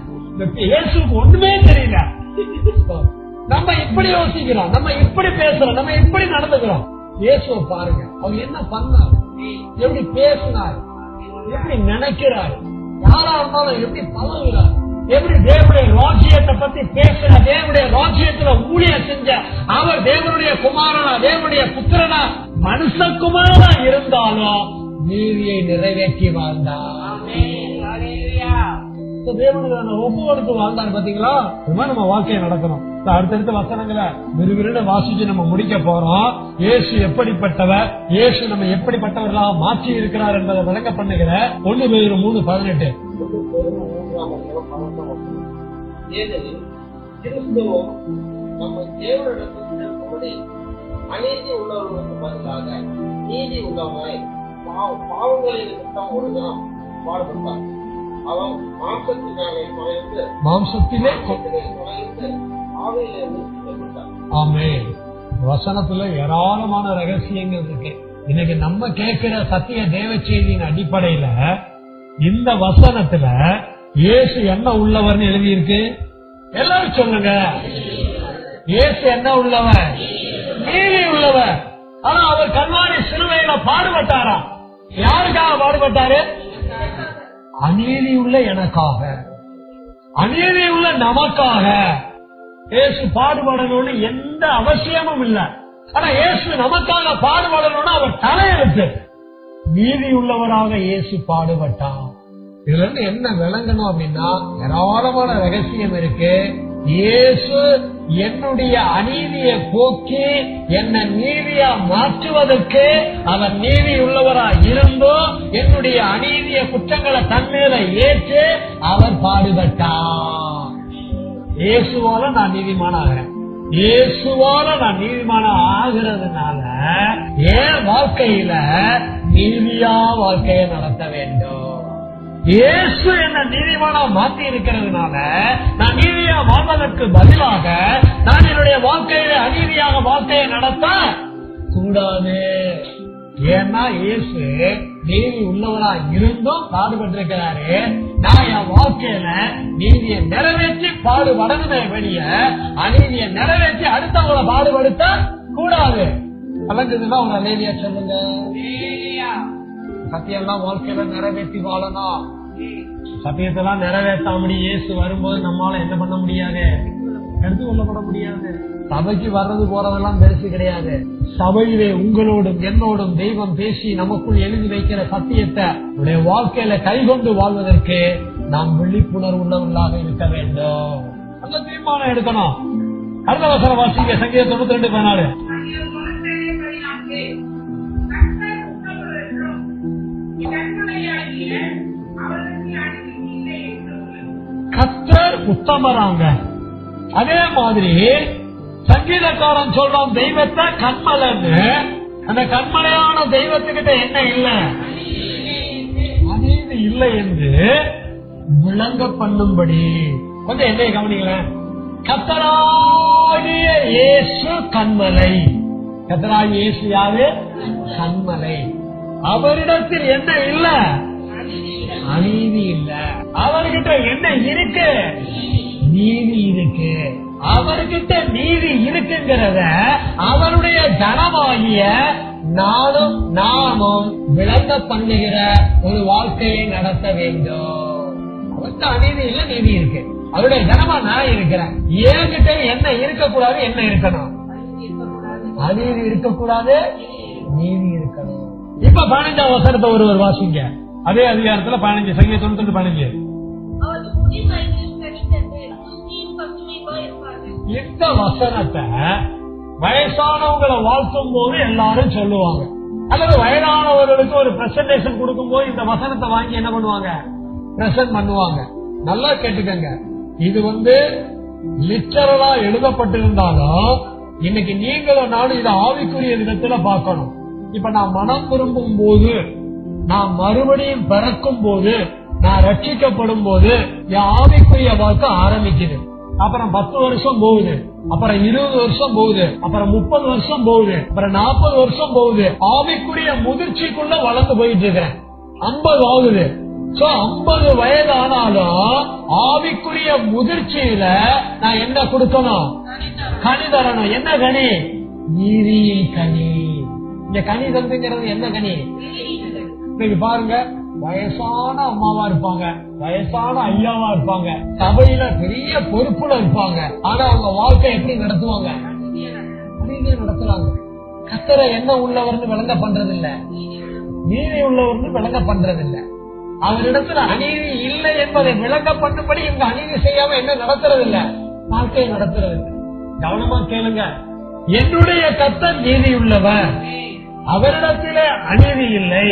இயேசுக்கு ஒண்ணுமே தெரியல. நம்ம இப்படி யோசிக்கிறோம், நம்ம இப்படி பேசுறோம், நம்ம இப்படி நடந்துக்கிறோம். இயேசுவை பாருங்க, அவங்க என்ன பண்ணாரு, எப்படி பேசினார், எப்படி நினைக்கிறார், யாரா இருந்தாலும் எப்படி பழகுறார், எப்படி தேவனுடைய ராஜ்யத்தை பத்தி பேசுற, தேவனுடைய ராஜ்யத்துல ஊழியம் செஞ்ச அவர் தேவனுடைய குமாரனா, தேவனுடைய புத்திரனா, மனுஷகுமாரனா இருந்தாலும் நீதியை நிறைவேற்றி வாழ்ந்தார். தேவனுக்கு ஒப்பு கொடுத்து வாழ்ந்தார். பாத்தீங்களா? நம்ம வாழ்க்கையை நடக்கணும். அடுத்தடுத்த வசனங்களை விறுவிறுன்னு வாசிச்சு நம்ம முடிக்க போறோம். இயேசு எப்படிப்பட்டவர், இயேசு நம்ம எப்படிப்பட்டவர்களாக மாற்றி இருக்கிறார் என்பதை விளங்க பண்ணுகிற 1 Peter 3:18. கிறிஸ்துவும் நம்ம தேவனிடத்தில் இருக்கும்படி அநீதி உள்ளவர்களுக்கு பதிலாக நீதி உள்ளவனாய் பாவங்களின் நிமித்தம் ஒரு தினம் பாடுபட்டார். அவன் மாம்சத்திலே நுழைந்து ஆவியிலிருந்து செயல்பட்டார். ஆமென். வசனத்துல ஏராளமான ரகசியங்கள் இருக்கு. இன்னைக்கு நம்ம கேட்கிற சத்திய தேவ செய்தியின் அடிப்படையில இந்த வசனத்துல இயேசு என்ன உள்ளவர்னு எழுதி இருக்கு. எல்லாரும் சொல்லுங்க, இயேசு என்ன உள்ளவர்? நீதி உள்ளவர். ஆனா அவர் கல்வாரி சிலுவையில பாடுபட்டாரா? யாருக்காக பாடுபட்டாரு? அநீதி உள்ள எனக்காக, அநீதி உள்ள நமக்காக. இயேசு பாடுபடணும்னு எந்த அவசியமும் இல்ல. ஆனா இயேசு நமக்காக பாடுபடணும்னு அவர் தலையெழுத்து. நீதி உள்ளவராக இயேசு பாடுபட்டார். இதுல இருந்து என்ன விளங்கணும் அப்படின்னா, ஏராளமான ரகசியம் இருக்கு. இயேசு என்னுடைய அநீதியை போக்கி என்ன நீதியா மாற்றுவதற்கு அவர் நீதி உள்ளவரா இருந்தும் என்னுடைய அநீதிய குற்றங்களை தன்மேல ஏற்று அவர் பாடுபட்டார். இயேசுவால நான் நீதிமான ஆகிறேன். இயேசுவால நான் நீதிமான ஆகிறதுனால என் வாழ்க்கையில நீதியா வாழ்க்கையை நடத்த வேண்டும். இயேசு என்ன நீதிமானா மாற்றி இருக்கிறதுனால நான் நீதியா வாழ்வதற்கு பதிலாக நான் என்னுடைய வாழ்க்கையில அநீதியாக வாழ்க்கையை நடத்த கூடாது. ஏன்னா இயேசு நீதி உள்ளவரா இருந்தும் பாடுபட்டிருக்கிறாரு. நான் என் வாழ்க்கையில நீதியை நிறைவேற்றி பாடுபடணுமே வெளிய அநீதியை நிறைவேற்றி அடுத்தவங்களை பாடுபடுத்த கூடாது. கலங்குதுன்னா ஒரு அநீதியா சொல்லுங்க. சத்தியெல்லாம் வாழ்க்கையில நிறைவேற்றி வாழணும். சத்தியத்தெல்லாம் நிறைவேற்றாமடி இயேசு வரும்போது நம்மளால என்ன பண்ண முடியாது? எடுத்து கொள்ளப்பட முடியாது. சபைக்கு வர்றது போறதெல்லாம் பெருசு கிடையாது. சபையிலே உங்களோடும் என்னோடும் தெய்வம் பேசி நமக்குள் எழுதி வைக்கிற சத்தியத்தை நம்முடைய வாழ்க்கையில கைகொண்டு வாழ்வதற்கு நாம் விழிப்புணர்வு உள்ளவர்களாக இருக்க வேண்டும். நல்ல தீர்மானம் எடுக்கணும். அடுத்த வசனம் வாசிங்க. சங்கீதம் 92:14. கர்த்தர் உத்தமராங்க. அதே மாதிரி சங்கீதக்காரன் சொல்றான் தெய்வத்தை கண்மலைன்னு. அந்த கண்மலையான தெய்வத்துக்கிட்ட என்ன இல்ல? அநீதி இல்லை என்று விளங்க பண்ணும்படி. கொஞ்சம் என்னை கவனிங்களேன். கர்த்தராகிய இயேசு கண்மலை. கர்த்தராகிய இயேசு யாரு? கண்மலை. அவரிடத்தில் என்ன இல்ல? அநீதி இல்ல. அவர்கிட்ட என்ன இருக்கு? நீதி இருக்கு. அவர்கிட்ட நீதி இருக்குங்கிறத அவருடைய ஜனமாகிய நாமும் விளங்க பண்ணுகிற ஒரு வாழ்க்கையை நடத்த வேண்டும். அவர்கிட்ட அநீதி இல்ல, நீதி இருக்கு. அவருடைய ஜனமா நான் இருக்கிறேன். என்கிட்ட என்ன இருக்கக்கூடாது? என்ன இருக்கணும்? அநீதி இருக்கக்கூடாது, நீதி இருக்கணும். இப்ப 15ஆம் வசனத்தை ஒருவர் வாசிங்க. அதே அதிகாரத்துல 15, சங்கீதம் 92:15. இந்த வசனத்தை வயசானவங்களை வாழ்த்தும் போது எல்லாரும் சொல்லுவாங்க, அல்லது வயதானவர்களுக்கு ஒரு பிரசன்டேஷன் கொடுக்கும் போது இந்த வசனத்தை வாங்கி என்ன பண்ணுவாங்க? பிரசன்ட் பண்ணுவாங்க. நல்லா கேட்டுக்கங்க. இது லிட்டரலா எழுதப்பட்டிருந்தாலும் இன்னைக்கு நீங்களும் நானும் இதை ஆவிக்குரிய விதத்துல பார்க்கணும். இப்ப நான் மனம் திரும்பும் போது, நான் மறுபடியும் பிறக்கும் போது, நான் ரட்சிக்கப்படும் போது என் ஆவிக்குரிய வாழ்க்கை ஆரம்பிக்குது. அப்புறம் 10 வருஷம் போகுது, அப்புறம் 20 வருஷம் போகுது, அப்புறம் 30 வருஷம் போகுது, அப்புறம் 40 வருஷம் போகுது. ஆவிக்குரிய முதிர்ச்சிக்குள்ள வளர்ந்து போயிட்டு இருக்கிறேன். 50 ஆகுது. 50 வயது ஆனாலும் ஆவிக்குரிய முதிர்ச்சியில நான் என்ன கொடுக்கணும்? கனி தரணும். என்ன கனி? நீதியின் கனி. இந்த கனி தந்துங்கிறது என்ன கனி? இன்னைக்கு பாருங்க, வயசான அம்மாவா இருப்பாங்க, வயசான ஐயாவா இருப்பாங்க, சபையில பெரிய பொறுப்புல இருப்பாங்க. ஆனா அவங்க வாழ்க்கை எப்படி நடத்துவாங்க? நீதியை நடத்துறாங்க. கர்த்தரை என்ன உள்ளவர்னு விளங்க பண்றது இல்ல, நீதி உள்ளவர்னு விளங்க பண்றது இல்ல. அவரிடத்துல அநீதி இல்லை என்பதை விளங்க பண்ணும்படி இவங்க அநீதி செய்யாம என்ன நடத்துறது இல்ல, வாழ்க்கையை நடத்துறது இல்ல. கவனமா கேளுங்க. என்னுடைய கர்த்தர் நீதி உள்ளவர், அவரிடத்திலே அநீதி இல்லை.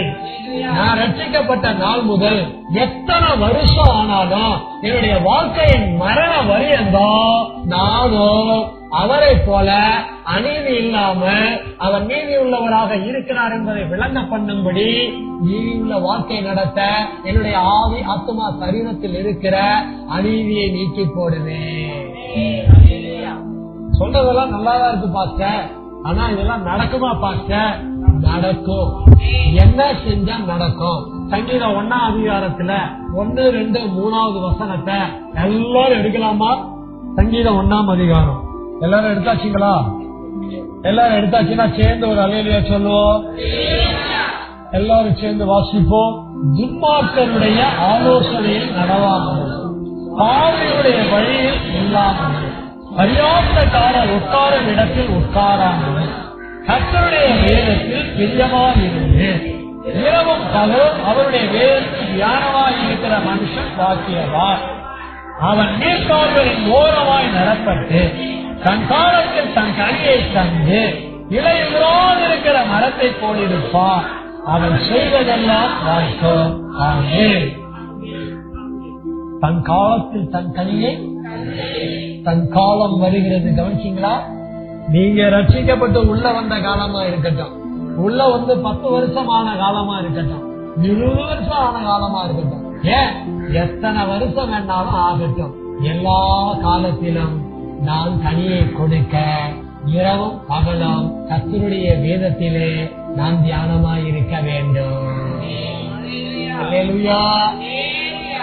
நான் ரட்சிக்கப்பட்ட நாள் முதல் எத்தனை வருஷம் ஆனாலும் என்னுடைய வாழ்க்கையின் மரண வரியந்தோ நானும் அவரை போல அநீதி இல்லாம அவர் நீதி உள்ளவராக இருக்கிறார் என்பதை விளங்க பண்ணும்படி நீதியுள்ள வாழ்க்கை நடத்த என்னுடைய ஆவி ஆத்துமா சரீரத்தில் இருக்கிற அநீதியை நீக்கி போடுவேன். சொல்றதெல்லாம் நல்லாதான் இருக்கு பாஸ்டர், ஆனா இதெல்லாம் நடக்குமா பாஸ்டர்? நடக்கும். என்ன செஞ்சா நடக்கும்? சங்கீதம் 1ஆம் அதிகாரத்துல 1, 2, 3வது வசனத்தை எல்லாரும் எடுக்கலாமா? சங்கீதம் 1ஆம் அதிகாரம் எல்லாரும் எடுத்தாச்சுங்களா? எல்லாரும் எடுத்தாச்சுன்னா சேர்ந்து ஒரு அல்லேலூயா சொல்லுவோம். எல்லாரும் சேர்ந்து வாசிப்போம். துன்மார்க்கருடைய ஆலோசனையில் நடவாமல், பாவியுடைய வழியில் இல்லாமல், அறியாதக்காரர் உட்காரும் இடத்தில் உட்காராமல், கர்த்தருடைய வேதத்தில் பிரியமாயிருந்து இரவும் பகலும் அவருடைய வேதத்தில் தியானமாய் இருக்கிற மனுஷன் பாக்கியவான். அவன் நீர்க்கால்களின் ஓரமாய் நடப்பட்டு தன் காலத்தில் தன் கனியை தந்து இலையுதிராது இருக்கிற மரத்தை போலிருப்பான். அவன் செய்வதெல்லாம் வாய்க்கும். தன் காலத்தில் தன் கனியை, தன் காலம் வருகிறது. கவனிச்சீங்களா? நீங்க ரட்சிக்கப்பட்டு உள்ள வந்த காலமா இருக்கட்டும், உள்ள 10 வருஷம் ஆன காலமா இருக்கட்டும், 20 வருஷம் ஆன காலமா இருக்கட்டும், ஏன் எத்தனை வருஷம் வேணாலும் ஆகட்டும், எல்லா காலத்திலும் நான் கனியை கொடுக்க இரவும் பகலும் கர்த்தருடைய வேதத்திலே நான் தியானமாய் இருக்க வேண்டும். அல்லேலூயா.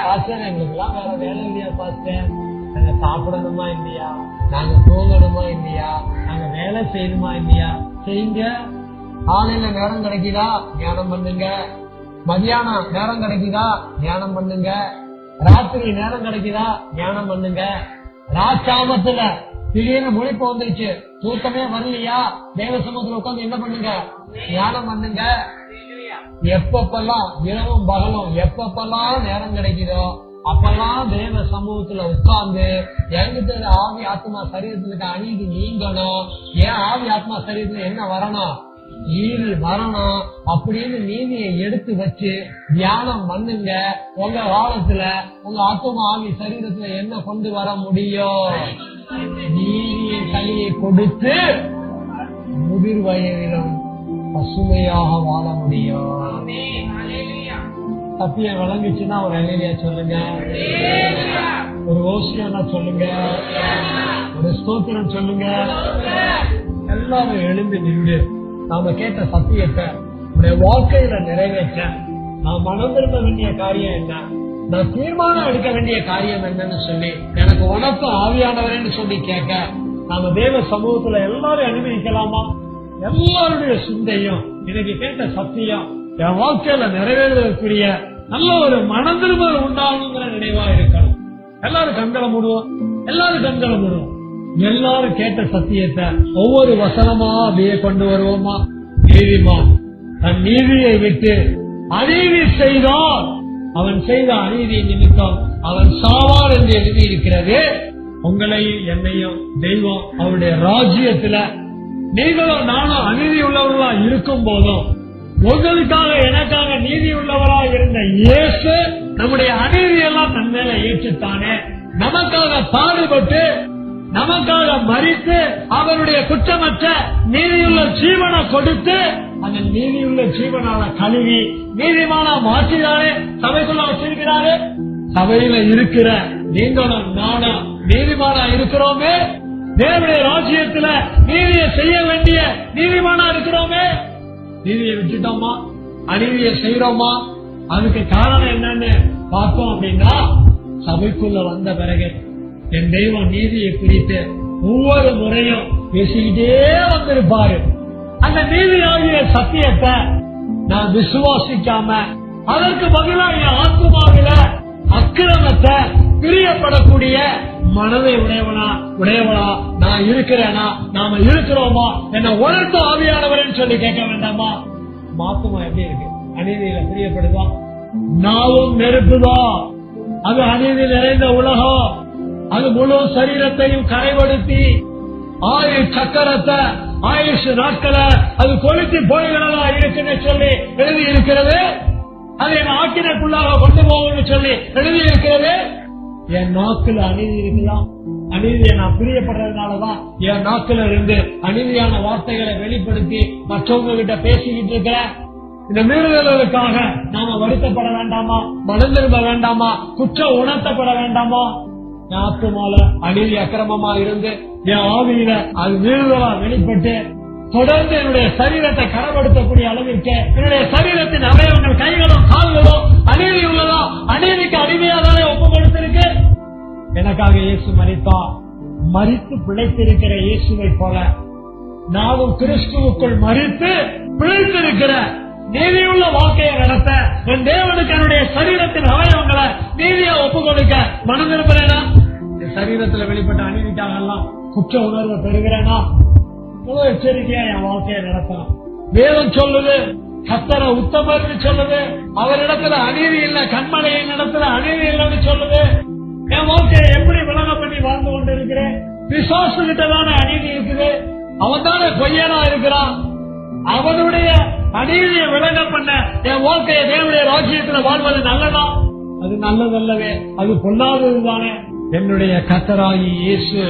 பாஸ்டர், எங்களுக்கெல்லாம் வேற வேலை இல்லையா பாஸ்டர்? நாங்க சாப்பிடணுமா இல்லையா? நாங்க தூங்கணுமா இல்லையா? நாங்க வேலை செய்யணுமா இல்லையா? செய்யுங்க. காலையில நேரம் கிடைக்குதா தியானம் பண்ணுங்க, மதியானம் நேரம் கிடைக்குதா தியானம் பண்ணுங்க, ராத்திரி நேரம் கிடைக்குதா தியானம் பண்ணுங்க. ராச்சாமத்துல திடீர்னு முழிப்பு வந்துருச்சு, தூக்கமே வரலையா, தேவ சமூகத்துல உட்காந்து என்ன பண்ணுங்க? தியானம் பண்ணுங்க. எப்பப்பெல்லாம் இரவும் பகலும் எப்பப்பெல்லாம் நேரம் கிடைக்குதோ அப்பெல்லாம் தேவ சமூகத்துல உட்கார்ந்து என்கிட்ட ஆவி ஆத்மா சரீரத்துல அநீதி நீங்கணும், ஏன் ஆவி ஆத்மா சரீரத்துல என்ன வரணும், நீதி வரணும் அப்படின்னு நீதியை எடுத்து வச்சு தியானம் பண்ணுங்க. உங்க காலத்துல உங்க ஆத்மா ஆவி சரீரத்துல என்ன கொண்டு வர முடியும்? நீதியின் கனியை கொடுத்து முதிர் வயதிலும் பசுமையாக வாழ முடியும். சத்தியம் விளங்குச்சுன்னா ஒரு அலேலியா சொல்லுங்க, ஒரு ஓசியானா சொல்லுங்க, ஒரு ஸ்தோத்திரம் சொல்லுங்க. எல்லாரும் எழுந்து நின்று நாம கேட்ட சத்தியத்தை உடைய வாழ்க்கையில நிறைவேற்ற நான் மனம் திரும்ப வேண்டிய காரியம் என்ன, நான் தீர்மானம் எடுக்க வேண்டிய காரியம் என்னன்னு சொல்லி எனக்கு உனக்கு ஆவியானவரேன்னு சொல்லி கேட்க நாம தேவ சமூகத்துல எல்லாரும் அனுமதிக்கலாமா? எல்லாருடைய சிந்தையும் இன்னைக்கு கேட்ட சத்தியம் என் வாழ்க்கையில நிறைவேறக்கூடிய நல்ல ஒரு மனம் திரும்பல் உண்டாகுங்கிற நினைவா இருக்கணும். எல்லாரும் கண்களை மூடுவோம், எல்லாரும் கண்களை மூடுவோம். எல்லாரும் கேட்ட சத்தியத்தை ஒவ்வொரு வசனமா அப்படியே கொண்டு வருவோமா? நீதிமான் தன் நீதியை விட்டு அநீதி செய்தால் அவன் செய்த அநீதி நிமித்தம் அவன் சாவார் என்று எழுதி இருக்கிறது. உங்களையும் என்னையும் தெய்வம் அவருடைய ராஜ்யத்துல நீங்களும் நானும் அநீதி உள்ளவர்களா இருக்கும் போதும் உங்களுக்காக எனக்காக நீதி உள்ளவரா இருந்த இயேசு நம்முடைய அநீதியெல்லாம் தன் மேல ஏற்றுத்தானே, நமக்காக பாடுபட்டு நமக்காக மரித்து அவருடைய குற்றமற்ற நீதியுள்ள ஜீவனை கொடுத்து அந்த நீதியுள்ள ஜீவனால கழுவி நீதிமான மாற்றினாரே சபைக்குள்ள வச்சிருக்கிறாரு. சபையில இருக்கிற நீங்களும் நானும் நீதிமானா இருக்கிறோமே, தேவனுடைய ராஜ்யத்துல நீதியை செய்ய வேண்டிய நீதிமானா இருக்கிறோமே. நீதியை விட்டுட்டோமா, அநீதியை செய்யறோமா? அதுக்கு காரணம் என்னன்னு பார்த்தோம் அப்படின்னா சபைக்குள்ள வந்த பிறகு என் தெய்வம் நீதியை குறித்து ஒவ்வொரு முறையும் பேசிக்கிட்டே வந்திருப்பாரு. அந்த நீதி ஆகிய சத்தியத்தை நான் விசுவாசிக்காம அதற்கு பதிலாக என் ஆத்மாவில அக்கிரமத்தை பிரியப்படக்கூடிய மனதை உடையவனா நான் இருக்கிறேனா, நாம இருக்கிறோமா, என்ன உணர்த்த ஆவியானவர்னு சொல்லி கேட்க வேண்டாமா? ஆத்மா எப்படி இருக்கு? அநீதியில பிரியப்படுதா? நாவும் நெருப்புதான். அது அநீதி நிறைந்த உலகம். அது முழு சரீரத்தையும் கரைபடுத்தி ஆயுள் சக்கரத்தை ஆயுஷ் நாட்களை அது கொளுத்தி போய்கிறதா இருக்குன்னு சொல்லி எழுதி இருக்கிறது. அது என் ஆக்கினைக்குள்ளாக கொண்டு போகும்னு சொல்லி எழுதி இருக்கிறது. என் நாக்குல அநீதி இருக்கலாம். அநீதியை நான் பிரியப்படுறதுனாலதான் என் நாக்குல இருந்து அநீதியான வார்த்தைகளை வெளிப்படுத்தி மற்றவங்க கிட்ட பேசிக்கிட்டு இருக்கிறேன். இந்த மீறுதலுக்காக நாம வருத்தப்பட வேண்டாமா? மனம் திரும்ப வேண்டாமா? குற்றம் உணர்த்தப்பட வேண்டாமா? என் ஆத்துமால அநீதி அக்கிரமமா இருந்து என் ஆவியில அது மீறுதலா வெளிப்பட்டு தொடர்ந்து என்னுடைய சரீரத்தை கரப்படுத்தக்கூடிய அளவிற்கு என்னுடைய சரீரத்தின் அவயவங்கள் கைகளும் கால்களும் அநீதி உள்ளதா? அநீதிக்கு அடிமையாதானே ஒப்பு கொடுத்திருக்கு. எனக்காக இயேசு மரித்தார். மரித்து பிழைத்திருக்கிற இயேசுவை போல நானும் கிறிஸ்துவுக்குள் மரித்து பிழைத்திருக்கிற நீதியுள்ள வாழ்க்கையை நடத்த என் தேவனுக்கு என்னுடைய சரீரத்தின் அவயவங்களை நீதியா ஒப்பு கொடுக்க மனம் விரும்புறேனா? என் சரீரத்துல வெளிப்பட்ட அநீதிக்காக எல்லாம் குற்ற உணர்வை பெறுகிறேனா? எச்சரிக்கையா என் வாழ்க்கையை நடத்தணும். வேதம் சொல்லுது, கர்த்தரை உத்தமர்னு சொல்லுது. அவரிடத்துல அநீதி இல்ல, கண்மலையின் இடத்துல அநீதி இல்லைன்னு சொல்லுது. என் வாழ்க்கையை எப்படி விலக பண்ணி வாழ்ந்து கொண்டு இருக்கிறேன்? பிசாசு கிட்டதான அநீதி இருக்குது. அவன் தானே பொய்யனா இருக்கிறான். அவனுடைய அநீதியை விலக பண்ண என் வாழ்க்கையை தேவனுடைய ராஜ்யத்துல வாழ்வது நல்லதா? அது நல்லதல்லவே, அது பொல்லாததுதானே. என்னுடைய கர்த்தராகி இயேசு,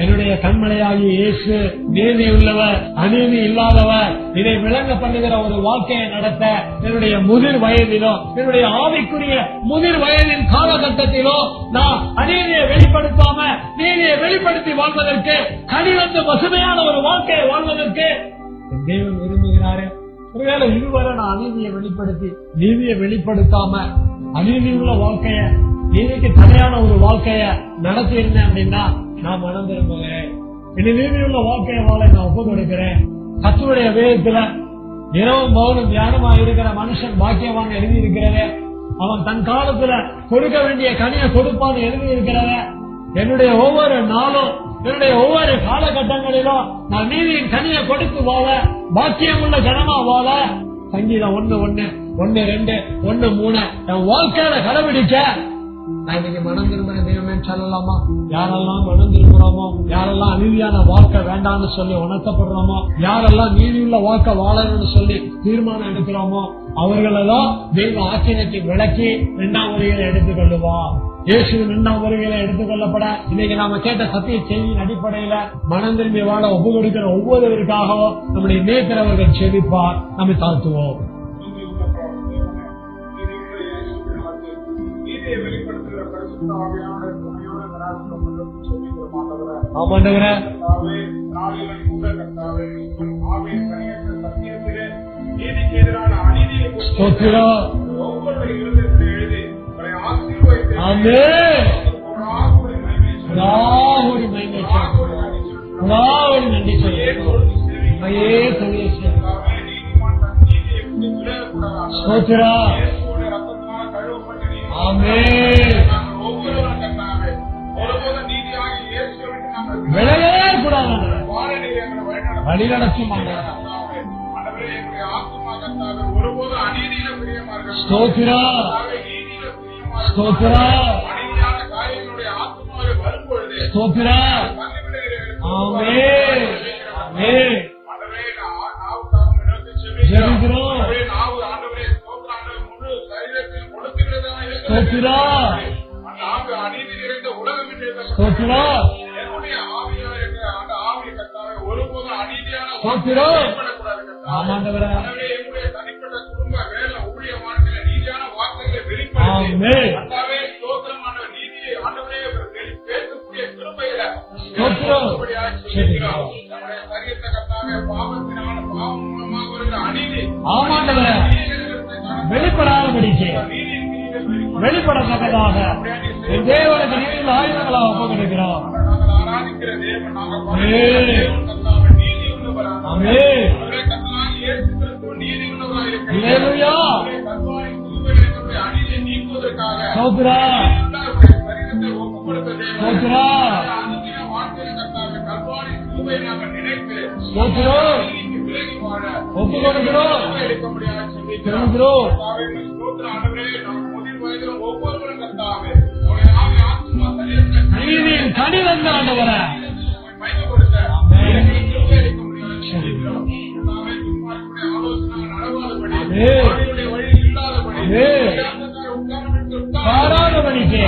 என்னுடைய கண்மலையாகி இயேசு நீதி உள்ளவர், அநீதி இல்லாதவர். இதை விளங்க பண்ணுகிற ஒரு வாழ்க்கையை நடத்த என்னுடைய முதிர் வயதிலோ, என்னுடைய ஆவிக்குரிய முதிர் வயதின் காலகட்டத்திலோ நான் அநீதியை வெளிப்படுத்தாம நீதியை வெளிப்படுத்தி வாழ்வதற்கு, கனிவந்த பசுமையான ஒரு வாழ்க்கையை வாழ்வதற்கு தேவன் விரும்புகிறாரு. ஒருவேளை இதுவரை நான் அநீதியை வெளிப்படுத்தி நீதியை வெளிப்படுத்தாம அநீதி உள்ள வாழ்க்கைய, நீதிக்கு தடையான ஒரு வாழ்க்கைய நடத்தி இருந்தேன் அப்படின்னா நான் மனம் திரும்புகிறேன். இனி நீதியுள்ள வாழ்க்கையை வாழ நான் ஒப்பு கொடுக்கிறேன். கர்த்தருடைய வேதத்துல இரவும் பகலும் தியானமா இருக்கிற மனுஷன் பாக்கியவான் எழுதி இருக்கிறது. அவன் தன் காலத்துல கொடுக்க வேண்டிய கனியை கொடுப்பான்னு எழுதி இருக்கிறத. என்னுடைய ஒவ்வொரு நாளும், என்னுடைய ஒவ்வொரு காலகட்டங்களிலும் நான் நீதியின் கனியை கொடுத்து வாழ, பாக்கியம் உள்ள ஜனமா வாழ சங்கீதம் 1:1, 1:2, 1:3 என் வாழ்க்கையில கடைபிடிக்க நான் இன்னைக்கு மனம் திரும்புறேன் தெய்வமே சொல்லலாமா? யாரெல்லாம் மனம் திரும்புறோமோ, யாரெல்லாம் அநீதியான வாழ்க்கை வேண்டாம்னு சொல்லி உணர்த்தப்படுறோமோ, யாரெல்லாம் நீதியுள்ள வாழ்க்கை வாழணும்னு சொல்லி தீர்மானம் எடுக்கிறோமோ, அவர்களெல்லாம் தெய்வ ஆக்கினத்தை விளக்கி 2ஆம் வருகையில எடுத்துக் கொள்ளுவா. இயேசு 2ஆம் வருகையில எடுத்துக் கொள்ளப்பட இன்னைக்கு நாம கேட்ட சத்திய செய்தியின் அடிப்படையில மனம் திரும்பி வாழ ஒப்பு கொடுக்கிற ஒவ்வொருவருக்காகவும் நம்முடைய நேத்திரவர்கள் செவிப்பார். நம்மை தாழ்த்துவோம். வெளிப்படுத்துகிற பரிசுத்த ஆவியான துணையோட ஆமாண்டவரே, சத்தியத்திலே நீதிக்கு எதிரான அநீதியை ஒவ்வொரு இருதயத்தில் எழுதி ஆசீர்வதித்து நன்றி சொல்லி விளையே கூடாது வழி நடத்தும். ஒருபோது அநீதியில பிரியமார்கள் ஸ்தோத்திரா ஸ்தோத்திரா காரியங்களுடைய ஆத்மாவை வரும்பொழுது ஸ்தோத்திரா. ஆமென் ஆமென். ஜெபிக்கிறோம். ஸ்தோத்திரா அநீதி நிறைந்த உலகம் ஸ்தோத்திரா என்னுடைய ஆவியாக இருக்கிற அந்த ஆவிய கர்த்தாவே ஒருபோதும் அநீதியான ஸ்தோத்திரா. வெளிப்படக்கூடாது. ஆமாண்டவரே, என்னுடைய தனிப்பட்ட குடும்ப வேலை ஊழிய வாழ்க்கையில நீதியான வார்த்தைகளை வெளிப்படுத்தி கர்த்தாவே ஸ்தோத்திரமான நீதியை ஆண்டவரே பேசக்கூடிய கிருபையில நம்முடைய சரீரத்தை கர்த்தாவே பாவத்தினால பாவம் மூலமாக வருகிற அநீதி ஆமாண்டவரே வெளிப்படாதபடிக்கு வெளிப்படத்தக்கதாக தேவனுக்கு நீதியில் ஆயுதங்களாக ஒப்பு கொடுக்கிறோம். நாங்கள் ஆராதிக்கிற தேவன் நாங்கள் நீதி உள்ளவராக இயேசு கிறிஸ்து நீதி உள்ளவராக இருக்கிறார். அநீதியை நீக்குவதற்காக சரீரத்தை ஒப்பு கொடுத்த தேவன் வாழ்க்கையில் கர்த்தாவே கல்வாரி சிலுவை நாங்கள் நினைத்து விலகி வாழ ஒப்பு கொடுக்கிறோம். எடுக்க முடியாது ஒவ்வொருவரும் கர்த்தாவே நீதியின் கனி வந்த ஆண்டவரே மகிமை கொடுத்த எடுக்க முடியாது ஆலோசனை நடவாதபடி வழி இல்லாதபடி பாராதபடிக்கு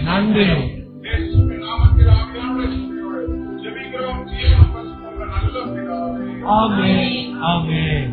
நன்றி. ஆமென் ஆமென்.